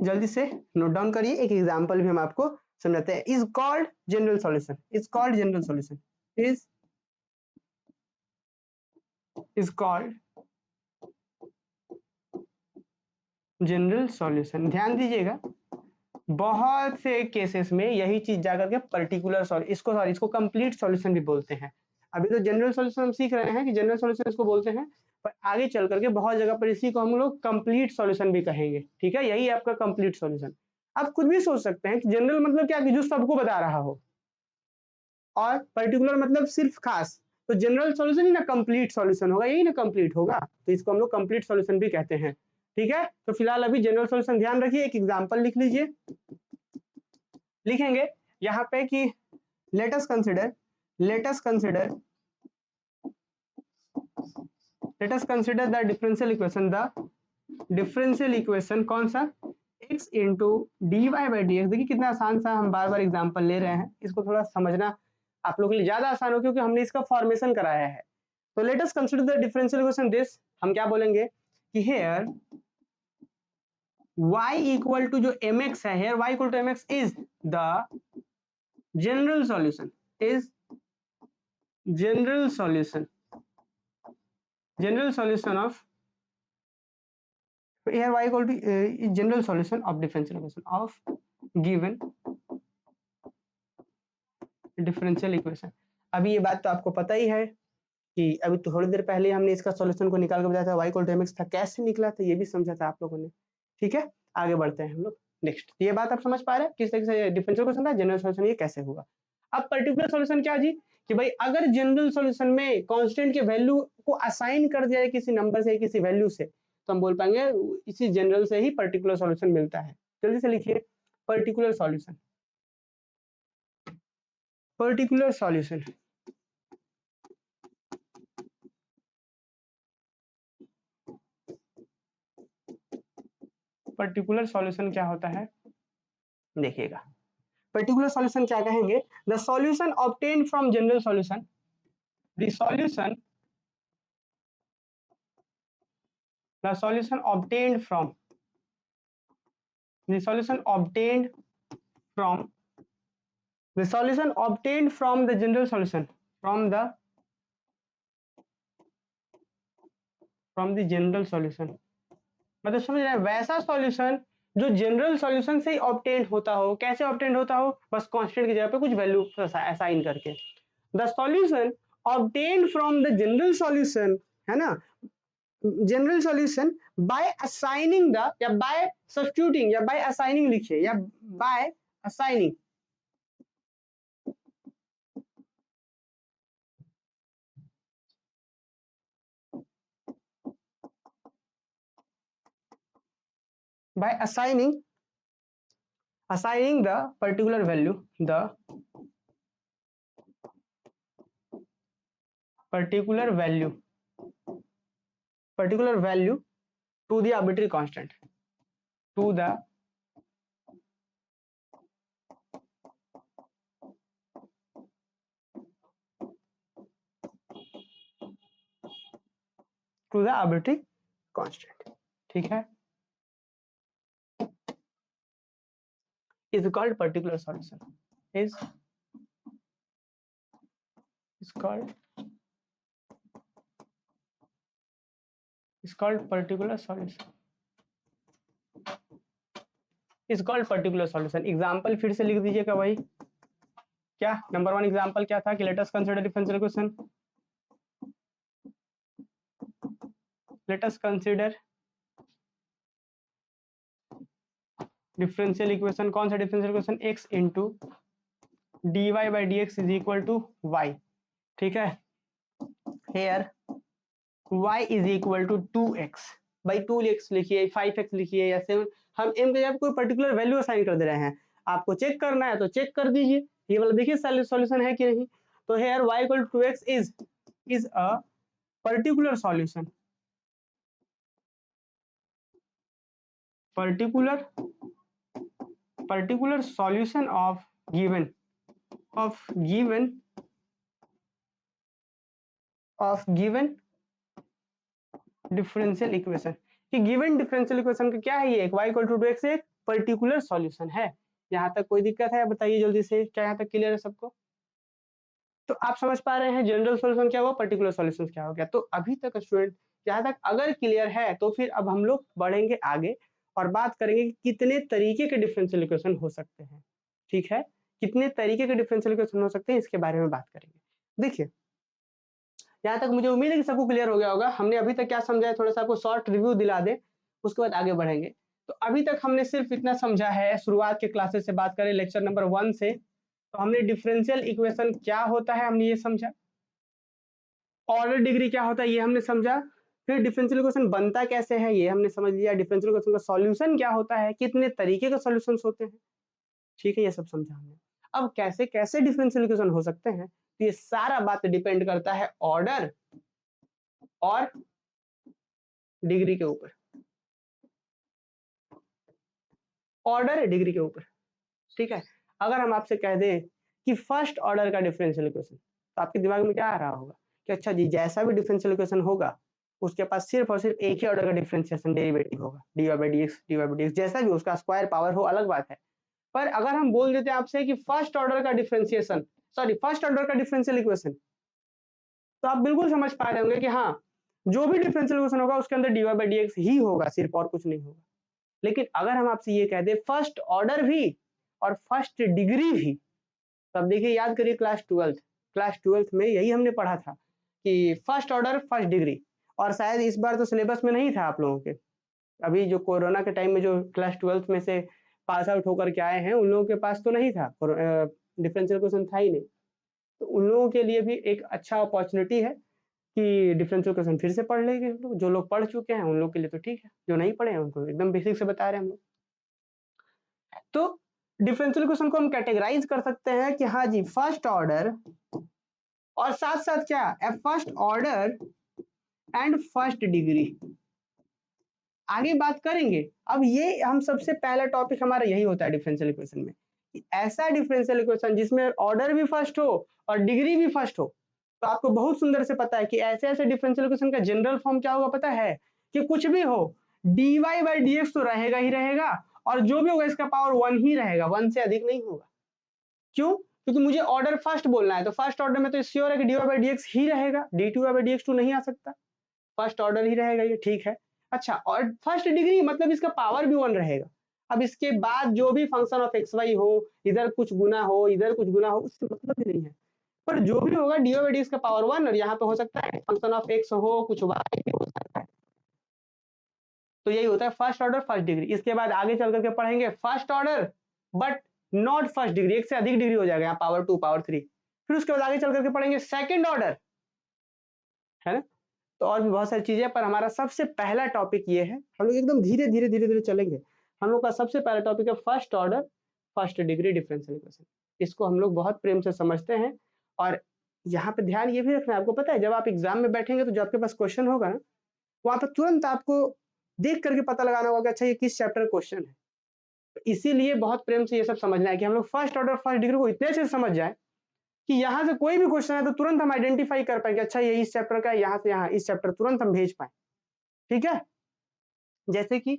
जल्दी से note down करिए, एक example भी हम आपको समझाते हैं। Is called general solution, is called general solution, is called general solution. ध्यान दीजिएगा, बहुत से केसेस में यही चीज जाकर के पर्टिकुलर सॉरी इसको कंप्लीट सॉल्यूशन भी बोलते हैं। अभी तो जनरल सॉल्यूशन हम सीख रहे हैं कि जनरल सॉल्यूशन इसको बोलते हैं, पर आगे चल करके बहुत जगह पर इसी को हम लोग कंप्लीट सॉल्यूशन भी कहेंगे। ठीक है, यही आपका कंप्लीट सॉल्यूशन। आप खुद भी सोच सकते हैं कि जनरल मतलब क्या, कि जो सबको बता रहा हो, और पर्टिकुलर मतलब सिर्फ खास। तो जनरल सॉल्यूशन ही ना कंप्लीट सॉल्यूशन होगा, यही ना कंप्लीट होगा, तो इसको हम लोग कंप्लीट सॉल्यूशन भी कहते हैं। ठीक है, तो फिलहाल अभी जनरल सॉल्यूशन ध्यान रखिए, एक एग्जांपल लिख लीजिए। लिखेंगे यहाँ पे कि let us consider let us consider the differential equation कौन सा, x into d y by d x. देखिए कितना आसान सा, हम बार बार एग्जांपल ले रहे हैं, इसको थोड़ा समझना आप लोगों के लिए ज्यादा आसान हो क्योंकि हमने इसका फॉर्मेशन कराया है। तो let us consider the differential equation this, हम क्या बोलेंगे कि हेयर y इक्वल टू जो mx है, here y equal to mx is the general solution, is general solution of here y equal to general solution of differential equation of given differential equation। अभी ये बात तो आपको पता ही है कि अभी थोड़ी देर पहले हमने इसका सॉल्यूशन को निकाल के बताया था, y इक्वल टू mx था, कैसे निकला था ये भी समझा था आप लोगों ने। ठीक है, आगे बढ़ते हैं हम लोग नेक्स्ट। ये बात आप समझ पा रहे हैं किस तरीके से डिफरेंशियल क्वेश्चन था, जनरल सॉल्यूशन ये कैसे होगा। अब पर्टिकुलर सॉल्यूशन क्या जी, कि भाई अगर जनरल सॉल्यूशन में कांस्टेंट के वैल्यू को असाइन कर दिया जाए किसी नंबर से, किसी वैल्यू से, तो हम बोल पाएंगे इसी जनरल से ही पर्टिकुलर सॉल्यूशन मिलता है। जल्दी से लिखिए particular solution, particular solution. Particular solution क्या होता है, देखिएगा पर्टिकुलर सॉल्यूशन क्या कहेंगे, the solution obtain from general solution, the solution obtained from the solution obtained from the solution obtained from the general solution, from the general solution। मतलब समझ रहे हैं, वैसा सॉल्यूशन जो जनरल सॉल्यूशन से ही ऑब्टेन होता हो। कैसे ऑब्टेन होता हो, बस कांस्टेंट की जगह पे कुछ वैल्यू असाइन करके। The solution obtain from the general solution, है ना, general solution by assigning the, या बाय सब्स्टिट्यूटिंग, या बाय असाइनिंग लिखिए, या by assigning by assigning the particular value, the particular value to the arbitrary constant, to the arbitrary constant। ठीक है, is called particular solution, is called particular solution, is called particular solution। Example फिर से लिख दीजिएगा भाई, क्या number 1 example क्या था कि let us consider differential equation, let us consider differential equation. कौन सा differential equation, x into d y by d x is equal to y. ठीक है, here y is equal to 2x, by 2x लिखिए, 5x लिखिए, या 7, हम m के जगह कोई पर्टिकुलर वैल्यू असाइन कर दे रहे हैं। आपको चेक करना है तो चेक कर दीजिए, ये वाला देखिए सॉल्यूशन है कि नहीं। तो here y equal to 2x is a particular solution, particular solution of given differential equation. कि गिवन डिफरेंशियल इक्वेशन का क्या है, ये एक y इक्वल टू 2x, एक पर्टिकुलर सॉल्यूशन है। यहाँ तक कोई दिक्कत है बताइए जल्दी से, क्या यहाँ तक क्लियर है सबको? तो आप समझ पा रहे हैं जनरल सॉल्यूशन क्या हुआ, पर्टिकुलर सॉल्यूशन क्या हो गया। तो अभी तक स्टूडेंट यहाँ तक अगर क्लियर है तो फिर अब हम लोग बढ़ेंगे आगे और बात करेंगे कि कितने तरीके के डिफरेंशियल इक्वेशन हो सकते हैं। ठीक है, कितने तरीके के डिफरेंशियल इक्वेशन हो सकते हैं इसके बारे में बात करेंगे। देखिए यहाँ तक मुझे उम्मीद है कि सबको क्लियर हो गया होगा। हमने अभी तक क्या समझा है, थोड़ा सा आपको शॉर्ट रिव्यू दिला दे, उसके बाद आगे बढ़ेंगे। तो अभी तक हमने सिर्फ इतना समझा है, शुरुआत के क्लासेस से बात करें लेक्चर नंबर 1 से, तो हमने डिफरेंशियल इक्वेशन क्या होता है हमने ये समझा, ऑर्डर डिग्री क्या होता है ये हमने समझा, फिर डिफरेंशियल इक्वेशन बनता कैसे है ये हमने समझ लिया, डिफरेंशियल इक्वेशन का सॉल्यूशन क्या होता है, कितने तरीके के सॉल्यूशंस होते हैं। ठीक है, ये सब समझा हमने। अब कैसे कैसे डिफरेंशियल इक्वेशन हो सकते हैं, तो ये सारा बात डिपेंड करता है ऑर्डर और डिग्री के ऊपर, ऑर्डर डिग्री के ऊपर। ठीक है, अगर हम आपसे कह दें कि फर्स्ट ऑर्डर का डिफरेंशियल इक्वेशन, तो आपके दिमाग में क्या आ रहा होगा कि अच्छा जी जैसा भी डिफरेंशियल इक्वेशन होगा उसके पास सिर्फ और सिर्फ एक ही ऑर्डर का डिफरेंशिएशन डेरिवेटिव होगा, dy/dx जैसा भी उसका स्क्वायर पावर हो अलग बात है। पर अगर हम बोल देते हैं आपसे कि फर्स्ट ऑर्डर का डिफरेंशिएशन, सॉरी फर्स्ट ऑर्डर का डिफरेंशियल इक्वेशन, तो आप बिल्कुल समझ पा रहे होंगे कि हाँ जो भी डिफरेंशियल इक्वेशन होगा उसके अंदर dy/dx ही होगा, सिर्फ और कुछ नहीं होगा। लेकिन अगर हम आपसे ये कह दें फर्स्ट ऑर्डर भी और फर्स्ट डिग्री भी, तब देखिए याद करिए क्लास 12th में यही हमने पढ़ा था कि फर्स्ट ऑर्डर फर्स्ट डिग्री, और शायद इस बार तो सिलेबस में नहीं था आप लोगों के, अभी जो कोरोना के टाइम में जो क्लास 12th में से पास आउट होकर के आए हैं उन लोगों के पास तो नहीं था, डिफरेंशियल क्वेश्चन था ही नहीं। तो उन लोगों के लिए भी एक अच्छा अपॉर्चुनिटी है कि डिफरेंशियल क्वेश्चन फिर से पढ़ लेंगे हम लोग। जो लोग पढ़ चुके हैं उन लोग के लिए तो ठीक है, जो नहीं पढ़े हैं उनको एकदम बेसिक से बता रहे हैं हम लोग। तो डिफरेंशियल क्वेश्चन को हम कैटेगराइज कर सकते हैं कि हाँ जी फर्स्ट ऑर्डर और साथ साथ क्या first order and first degree, आगे बात करेंगे। अब ये हम सबसे पहला टॉपिक हमारा यही होता है डिफरेंशियल इक्वेशन में, कि ऐसा डिफरेंशियल इक्वेशन जिसमें ऑर्डर भी फर्स्ट हो और डिग्री भी फर्स्ट हो। तो आपको बहुत सुंदर से पता है कि ऐसे ऐसे डिफरेंशियल इक्वेशन का जनरल फॉर्म क्या होगा पता है, कि कुछ भी हो dy/dx तो रहेगा ही रहेगा, और जो भी होगा इसका पावर 1 ही रहेगा, 1 से अधिक नहीं होगा। क्यों? क्योंकि मुझे ऑर्डर फर्स्ट बोलना है, तो फर्स्ट ऑर्डर में तो श्योर है कि dy/dx ही रहेगा, dy/dx नहीं आ सकता, फर्स्ट ऑर्डर ही रहेगा ये। ठीक है, अच्छा और फर्स्ट डिग्री मतलब इसका पावर भी 1 रहेगा। अब इसके बाद जो भी फंक्शन ऑफ एक्स वाई हो, इधर कुछ गुना हो इधर कुछ गुना हो, उससे मतलब ही नहीं है, पर जो भी होगा dy/dx का पावर 1, और यहाँ पे हो सकता है फंक्शन ऑफ एक्स हो कुछ वाई भी हो सकता है। तो यही होता है फर्स्ट ऑर्डर फर्स्ट डिग्री। इसके बाद आगे चल करके पढ़ेंगे first order but not first degree, एक से अधिक डिग्री हो जाएगा यहाँ पावर 2 पावर 3। फिर उसके बाद आगे चल करके पढ़ेंगे सेकेंड ऑर्डर, है ना। तो और भी बहुत सारी चीजें, पर हमारा सबसे पहला टॉपिक ये है, हम लोग एकदम धीरे धीरे धीरे धीरे चलेंगे। हम लोग का सबसे पहला टॉपिक है first order first degree differential equation. इसको हम लोग बहुत प्रेम से समझते हैं, और यहाँ पे ध्यान ये भी रखना है, आपको पता है जब आप एग्जाम में बैठेंगे तो जो आपके पास क्वेश्चन होगा ना, वहां पर तुरंत आपको देख करके पता लगाना होगा अच्छा ये किस चैप्टर का क्वेश्चन है। तो इसीलिए बहुत प्रेम से ये सब समझना है कि हम लोग फर्स्ट ऑर्डर फर्स्ट डिग्री को इतने अच्छे से समझ जाए कि यहाँ से कोई भी क्वेश्चन है तो तुरंत हम आइडेंटिफाई कर पाए कि अच्छा ये इस चैप्टर का है, यहाँ से यहाँ इस चैप्टर तुरंत हम भेज पाए। ठीक है, जैसे कि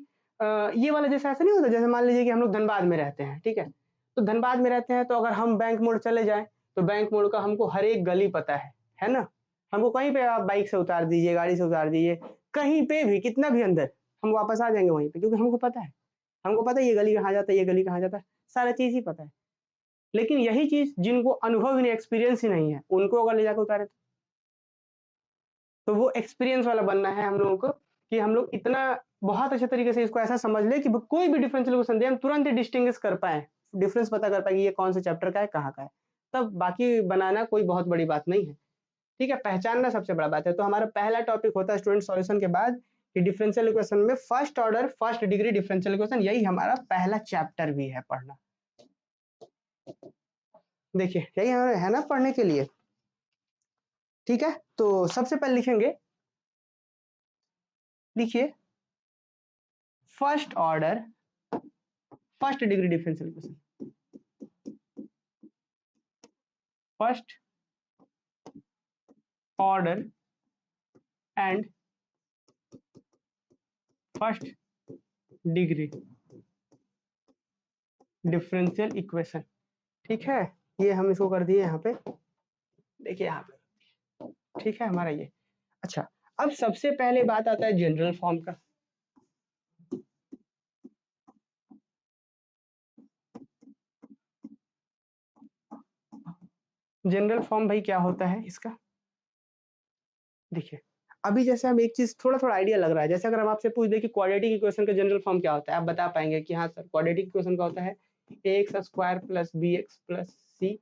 ये वाला जैसे ऐसा नहीं होता, जैसे मान लीजिए कि हम लोग धनबाद में रहते हैं, ठीक है, तो धनबाद में रहते हैं तो अगर हम बैंक मोड़ चले जाए तो बैंक मोड़ का हमको हर एक गली पता है ना। हमको कहीं पे आप बाइक से उतार दीजिए, गाड़ी से उतार दीजिए, कहीं पे भी कितना भी अंदर, हम वापस आ जाएंगे वहीं पे, क्योंकि हमको पता है, हमको पता है ये गली कहाँ जाता है, ये गली कहाँ जाता है, सारा चीज ही पता है। लेकिन यही चीज जिनको अनुभव ही नहीं, एक्सपीरियंस ही नहीं है, उनको अगर ले जाकर उतारे तो वो एक्सपीरियंस वाला बनना है हम लोगों को, कि हम लोग इतना बहुत अच्छे तरीके से इसको ऐसा समझ ले कि कोई भी डिफरेंशियल इक्वेशन दे हम तुरंत ही डिस्टिंग्विश कर पाए, डिफरेंस पता कर पाए कि ये कौन से चैप्टर का है कहाँ का है। तब बाकी बनाना कोई बहुत बड़ी बात नहीं है। ठीक है, पहचानना सबसे बड़ा बात है। तो हमारा पहला टॉपिक होता है स्टूडेंट सॉल्यूशन के बाद कि डिफरेंशियल इक्वेशन में first order first degree differential equation, यही हमारा पहला चैप्टर भी है पढ़ना। देखिए यही है ना पढ़ने के लिए। ठीक है, तो सबसे पहले लिखेंगे, लिखिए first order first degree differential equation, first order and first degree differential equation. ठीक है, ये हम इसको कर दिए यहाँ पे, देखिए यहाँ पे, ठीक है हमारा ये। अच्छा, अब सबसे पहले बात आता है जनरल फॉर्म का। जनरल फॉर्म भाई क्या होता है इसका, देखिए अभी जैसे हम एक चीज थोड़ा थोड़ा आइडिया लग रहा है, जैसे अगर हम आपसे पूछ दे कि क्वाड्रेटिक इक्वेशन का जनरल फॉर्म क्या होता है, आप बता पाएंगे कि हाँ सर क्वाड्रेटिक इक्वेशन का होता है ax square plus bx plus c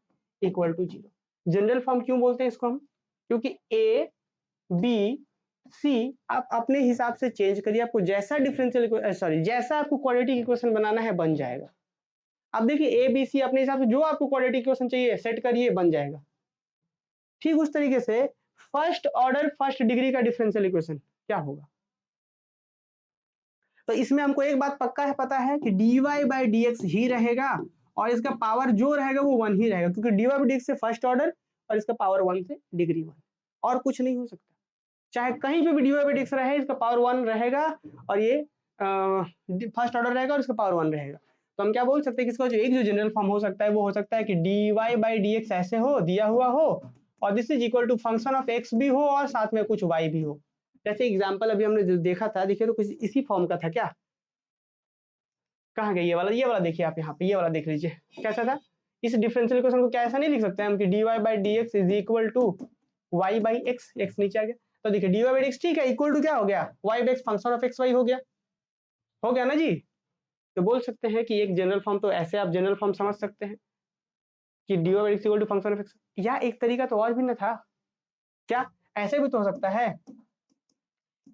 equal to 0। General form क्यों बोलते हैं इसको हम, क्योंकि a b c आप अपने हिसाब से चेंज करिए, आपको जैसा डिफरेंशियल सॉरी जैसा आपको क्वाड्रेटिक इक्वेशन बनाना है बन जाएगा। अब देखिए a b c अपने हिसाब से जो आपको क्वाड्रेटिक इक्वेशन चाहिए सेट करिए बन जाएगा। ठीक उस तरीके से फर्स्ट ऑर्डर फर्स्ट डिग्री का डिफरेंशियल इक्वेशन क्या होगा, तो इसमें हमको एक बात पक्का है पता है कि dy बाई dx ही रहेगा और इसका पावर जो रहेगा वो 1 ही रहेगा, क्योंकि dy बाई dx से फर्स्ट ऑर्डर और इसका पावर 1 से डिग्री 1, और कुछ नहीं हो सकता। चाहे कहीं पे भी dy बाई dx रहे इसका पावर 1 रहेगा और ये फर्स्ट ऑर्डर रहेगा और इसका पावर 1 रहेगा। तो हम क्या बोल सकते हैं कि इसका जो एक जो जनरल फॉर्म हो सकता है वो हो सकता है कि dy बाई dx ऐसे हो दिया हुआ हो और this is equal to function of x भी हो और साथ में कुछ y भी हो। जैसे एग्जांपल अभी हमने जो देखा था, देखिए तो कुछ इसी फॉर्म का था क्या, कहाँ गया ये वाला देखिए आप यहाँ पे, ये वाला देख लीजिए कैसा था। इस डिफरेंशियल इक्वेशन को क्या ऐसा नहीं लिख सकते हम कि dy by dx is equal to y by x, x नीचे आ गया, तो देखिए dy बाई dx ठीक है इक्वल टू क्या हो गया y by x function of x y हो गया ना जी। तो बोल सकते हैं कि एक जनरल फॉर्म, तो ऐसे आप जनरल फॉर्म समझ सकते हैं कि dy by x equal to function of x, या एक तरीका तो और भी न था क्या, ऐसे भी तो हो सकता है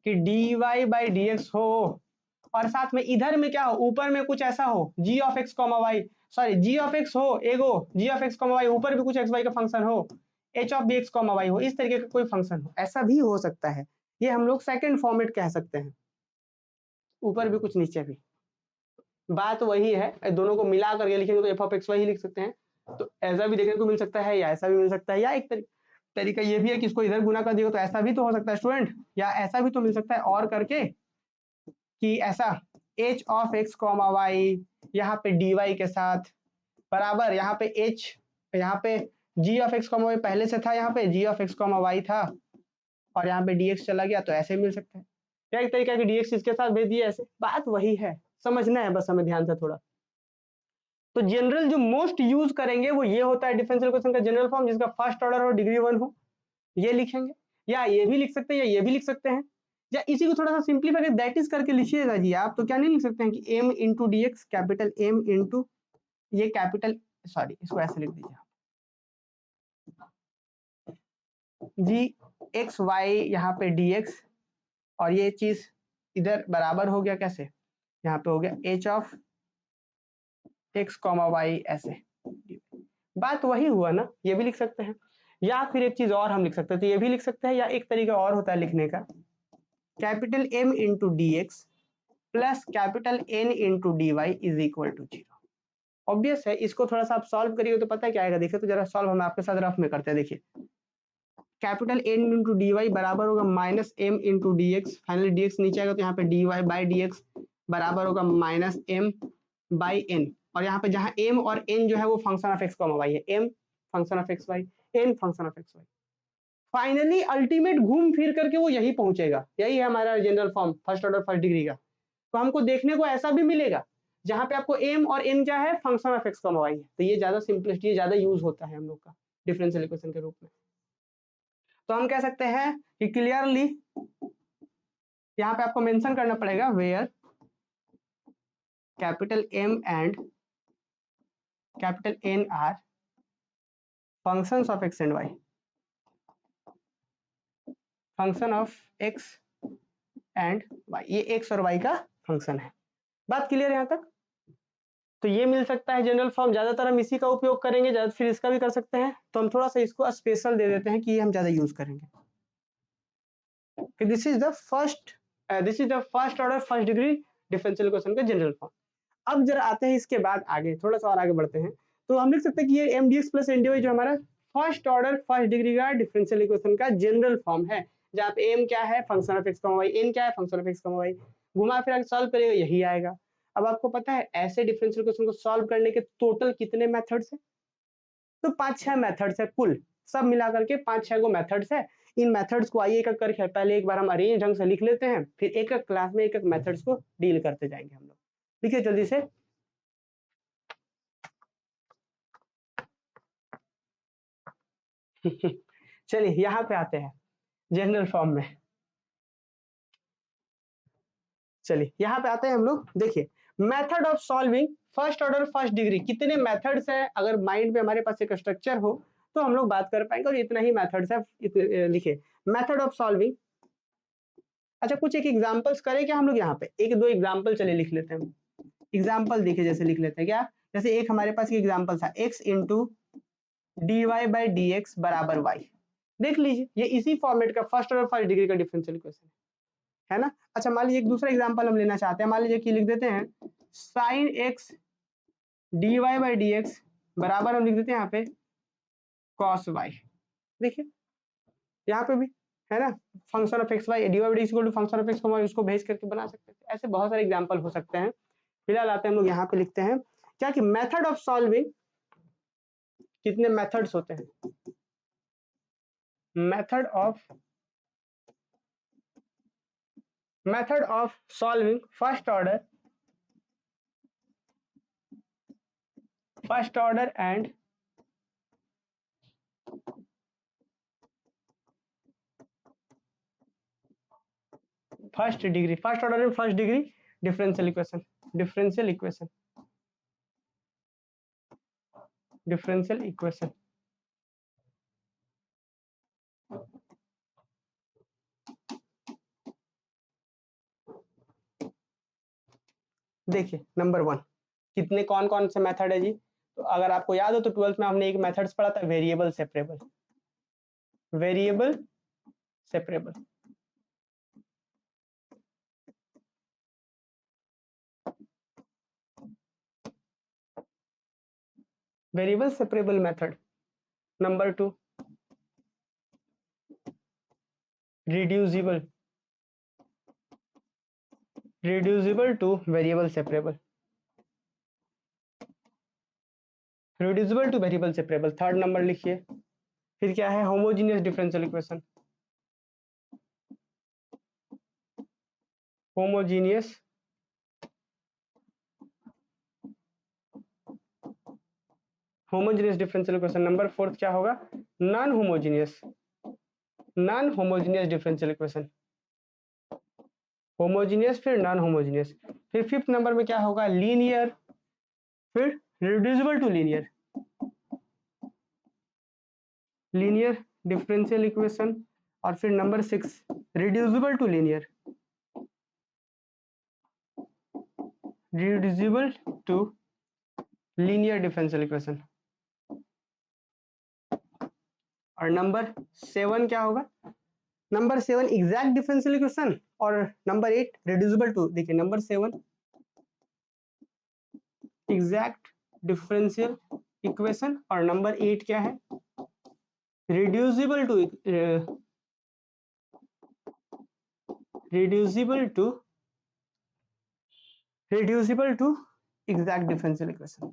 कि dy बाई dx हो और साथ में इधर में क्या हो, ऊपर में कुछ ऐसा हो g of x comma y, sorry g of x हो एगो g of x comma y, ऊपर भी कुछ x y का फंक्शन हो h of bx comma y हो, इस तरीके का कोई फंक्शन हो, ऐसा भी हो सकता है। ये हम लोग सेकंड फॉर्मेट कह सकते हैं, ऊपर भी कुछ नीचे भी, बात वही है, दोनों को मिला करके लिखेंगे तो f ऑफ x y ही लिख सकते हैं। तो ऐसा भी देखने को मिल सकता है या ऐसा भी मिल सकता है, या एक तरीका ये भी है कि इसको इधर गुना कर दिया तो ऐसा भी तो हो सकता है स्टूडेंट, या ऐसा भी तो मिल सकता है और करके कि ऐसा h of x comma y यहाँ पे dy के साथ बराबर यहाँ पे h, यहाँ पे g of x comma y पहले से था, यहाँ पे g of x comma y था और यहाँ पे dx चला गया, तो ऐसे मिल सकता है। क्या एक तरीका कि dx इसके साथ भेज दिया, ऐसे बात वही है, समझना है बस हमें ध्यान से थोड़ा। तो जनरल जो मोस्ट यूज करेंगे वो ये होता है डिफरेंशियल इक्वेशन का जनरल फॉर्म जिसका फर्स्ट ऑर्डर और डिग्री 1 हो, ये लिखेंगे, या ये भी लिख सकते हैं या ये भी लिख सकते हैं, या इसी को थोड़ा सा सिंप्लीफाई दैट इज करके लिखिएगा जी आप, तो क्या नहीं लिख सकते हैं कि m into d x capital m into ये कैपिटल, सॉरी इसको ऐसे लिख दीजिए जी एक्स वाई यहाँ पे dx और ये चीज इधर बराबर हो गया कैसे, यहाँ पे हो गया h of x comma y ऐसे, बात वही हुआ ना, ये भी लिख सकते हैं। या फिर एक चीज और हम लिख सकते हैं, तो ये भी लिख सकते हैं, या एक तरीका और होता है लिखने का capital M into d x plus capital N into d y is equal to 0। Obvious है, इसको थोड़ा सा आप सॉल्व करिए तो पता है क्या आएगा, देखिए तो जरा सॉल्व हम आपके साथ रफ में करते हैं। देखिए capital N into d y बराबर होगा minus M into d x, finally d x नीचे आएगा तो यहाँ पे d y by d x बराबर होगा माइनस M बाई N, और यहाँ पे जहाँ M और N जो है वो function of x comma y है, M function of x y, N function of x y, finally ultimate घूम फिर करके वो यही पहुंचेगा, यही है हमारा general form first order first degree का। तो हमको देखने को ऐसा भी मिलेगा जहां पे आपको m और n क्या है function of x comma y है, तो ये ज्यादा सिंपलिस्ट, ये ज्यादा यूज होता है हम लोग का डिफरेंशियल इक्वेशन के रूप में। तो हम कह सकते हैं कि क्लियरली यहाँ पे आपको मेंशन करना पड़ेगा where capital M and capital N are functions of x and y, function of x and y, ये x और y का फंक्शन है। बात क्लियर यहाँ तक? तो ये मिल सकता है जनरल फॉर्म, ज्यादातर हम इसी का उपयोग करेंगे, ज्यादा फिर इसका भी कर सकते हैं, तो हम थोड़ा सा इसको स्पेशल दे देते हैं कि ये हम ज्यादा यूज करेंगे कि this is the first order first degree differential equation का जनरल फॉर्म। अब जरा आते हैं इसके बाद आगे, थोड़ा सा और आगे बढ़ते हैं, तो हम लिख सकते हैं कि ये m d x plus n d y जो हमारा फर्स्ट ऑर्डर फर्स्ट डिग्री का डिफरेंशियल इक्वेशन का जनरल फॉर्म है, जहाँ पे एम क्या है function of x comma y, n क्या है function of x comma y, घुमा फिर सॉल्व करेगा यही आएगा। अब आपको पता है ऐसे डिफरेंशियल क्वेश्चन को सॉल्व करने के टोटल कितने मेथड्स हैं? तो 5-6 मेथड्स है कुल, सब मिलाकर के 5-6 गो मेथड्स है। इन मेथड्स को आइए एक एक करके पहले एक बार हम अरेंज ढंग से लिख लेते हैं, फिर एक एक क्लास में एक एक मेथड्स को डील करते जाएंगे हम लोग। लिखिए जल्दी से। चलिए यहाँ पे आते हैं जनरल फॉर्म में। चलिए यहाँ पे आते हैं हम लोग। देखिए method of solving first order first degree, कितने मेथड्स हैं? अगर माइंड में हमारे पास एक स्ट्रक्चर हो तो हम लोग बात कर पाएंगे, और इतना ही मेथड्स है। लिखिए मेथड ऑफ सॉल्विंग। अच्छा कुछ एक एग्जांपल्स करें क्या हम लोग? यहाँ पे एक दो एग्जांपल चलिए लिख लेते हैं। एग्जांपल देखिए जैसे लिख लेते हैं क्या, जैसे एक हमारे पास एग्जांपल था x into d y by d x बराबर y। देख लीजिए ये इसी फॉर्मेट का फर्स्ट ऑर्डर फर्स्ट डिग्री का डिफरेंशियल इक्वेशन है ना। अच्छा मान लीजिए एक दूसरा एग्जांपल हम लेना चाहते हैं, मान लीजिए कि लिख देते हैं sine x d y by d x बराबर हम लिख देते हैं यहाँ पे कॉस वाई। देखिए यहाँ पे भी है ना, function of x y d y by d equal to function of x y, उसको भेज करके बना सकते हैं। ऐसे बहुत सारे एग्जांपल हो सकते हैं। फिलहाल आते हैं हम लोग यहाँ पे लिखते हैं क्या कि मेथड ऑफ सॉल्विंग, कितने मेथड्स होते हैं? Method of solving first order and first order and first degree differential equation. देखिए नंबर 1 कितने कौन कौन से मेथड है जी? तो अगर आपको याद हो तो 12th में हमने एक मेथड्स पढ़ा था, variable separable. Variable separable method. Number 2 reducible to variable separable। Third number लिखिए। फिर क्या है? Homogeneous differential equation. Homogeneous differential equation. Number 4 क्या होगा? Non homogeneous differential equation. Homogeneous फिर नॉन होमोजीनियस। फिर 5th नंबर में क्या होगा? लीनियर, फिर reducible to linear differential equation, और फिर number 6 reducible to linear differential equation. और नंबर 7 क्या होगा? नंबर 7 एग्जैक्ट डिफरेंशियल इक्वेशन, और नंबर 8 रिड्यूसिबल टू। देखिए नंबर 7 एग्जैक्ट डिफरेंशियल इक्वेशन, और नंबर 8 क्या है? Reducible to exact differential equation.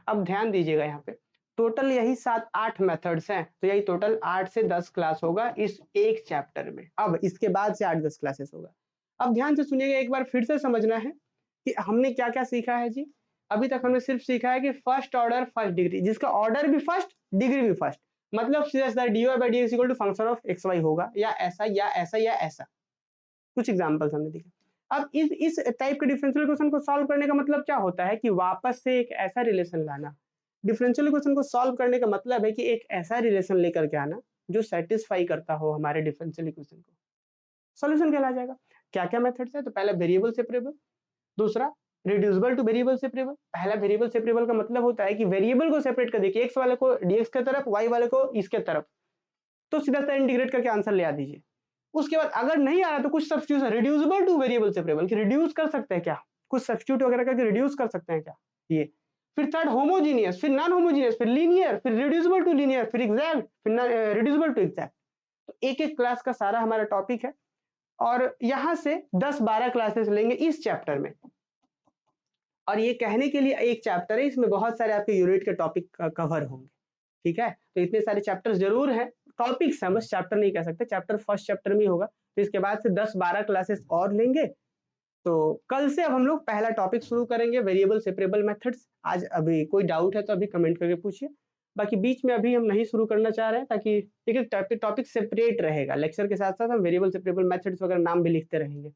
अब ध्यान दीजिएगा यहाँ पे टोटल यही 7-8 मेथड्स हैं, तो यही टोटल 8 से 10 क्लास होगा इस एक चैप्टर में। अब इसके बाद से 8-10 क्लासेस होगा। अब ध्यान से सुनिएगा, एक बार फिर से समझना है कि हमने क्या क्या सीखा है जी। अभी तक हमने सिर्फ सीखा है कि फर्स्ट ऑर्डर फर्स्ट डिग्री, जिसका ऑर्डर भी फर्स्ट डिग्री भी फर्स्ट, मतलब सीधा d y by d x equal to function of x y होगा, या ऐसा या ऐसा या ऐसा। कुछ एग्जांपल्स हमने दिखे। अब इस टाइप के डिफरेंशियल इक्वेशन को सॉल्व करने का मतलब क्या होता है कि वापस से एक ऐसा रिलेशन लाना। डिफरेंशियल इक्वेशन को सॉल्व करने का मतलब है कि एक ऐसा रिलेशन लेकर के आना जो सेटिस्फाई करता हो हमारे डिफरेंशियल इक्वेशन को, सॉल्यूशन कहला जाएगा। क्या क्या मेथड्स है? तो पहला वेरिएबल सेपरेबल, दूसरा रिड्यूसिबल टू वेरिएबल सेपरेबल। पहला वेरिएबल सेपरेबल का मतलब होता है कि वेरिएबल को सेपरेट कर देखिए, एक्स वाले को डीएक्स के तरफ, वाई वाले को इसके तरफ, तो सीधा सा इंटीग्रेट करके आंसर ले आ दीजिए। उसके बाद अगर नहीं आ रहा तो कुछ substitution, reducible two variable separable, कि रिड्यूस कर सकते हैं क्या, कुछ सब्स्टिट्यूट वगैरह करके रिड्यूस कर सकते हैं क्या, ये। फिर थर्ड होमोजीनियस, फिर नॉन होमोजीनियस, फिर लीनियर, फिर रिड्यूसिबल टू लीनियर, फिर एग्जैक्ट, फिर रिड्यूसिबल टू एग्जैक्ट। तो एक एक क्लास का सारा हमारा टॉपिक है, और यहाँ से 10-12 क्लासेस लेंगे इस चैप्टर में। और ये कहने के लिए एक चैप्टर है, इसमें बहुत सारे आपके यूनिट के टॉपिक कवर होंगे, ठीक है। तो इतने सारे चैप्टर्स जरूर हैं, टॉपिक्स हैं, बस चैप्टर नहीं कह सकते, चैप्टर फर्स्ट चैप्टर में ही होगा। तो इसके बाद से 10-12 क्लासेस और लेंगे। तो कल से अब हम लोग पहला टॉपिक शुरू करेंगे, वेरिएबल सेपरेबल मेथड्स। आज अभी कोई डाउट है तो अभी कमेंट करके पूछिए, बाकी बीच में अभी हम नहीं शुरू करना चाह रहे हैं, ताकि एक एक टॉपिक सेपरेट रहेगा। लेक्चर के साथ साथ हम वेरिएबल सेपरेबल मेथड्स वगैरह नाम भी लिखते रहेंगे।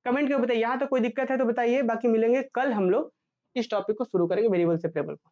कमेंट करके बताइए, यहाँ तो कोई दिक्कत है तो बताइए, बाकी मिलेंगे कल हम लोग इस टॉपिक को शुरू करेंगे, वेरिएबल सेपरेबल को।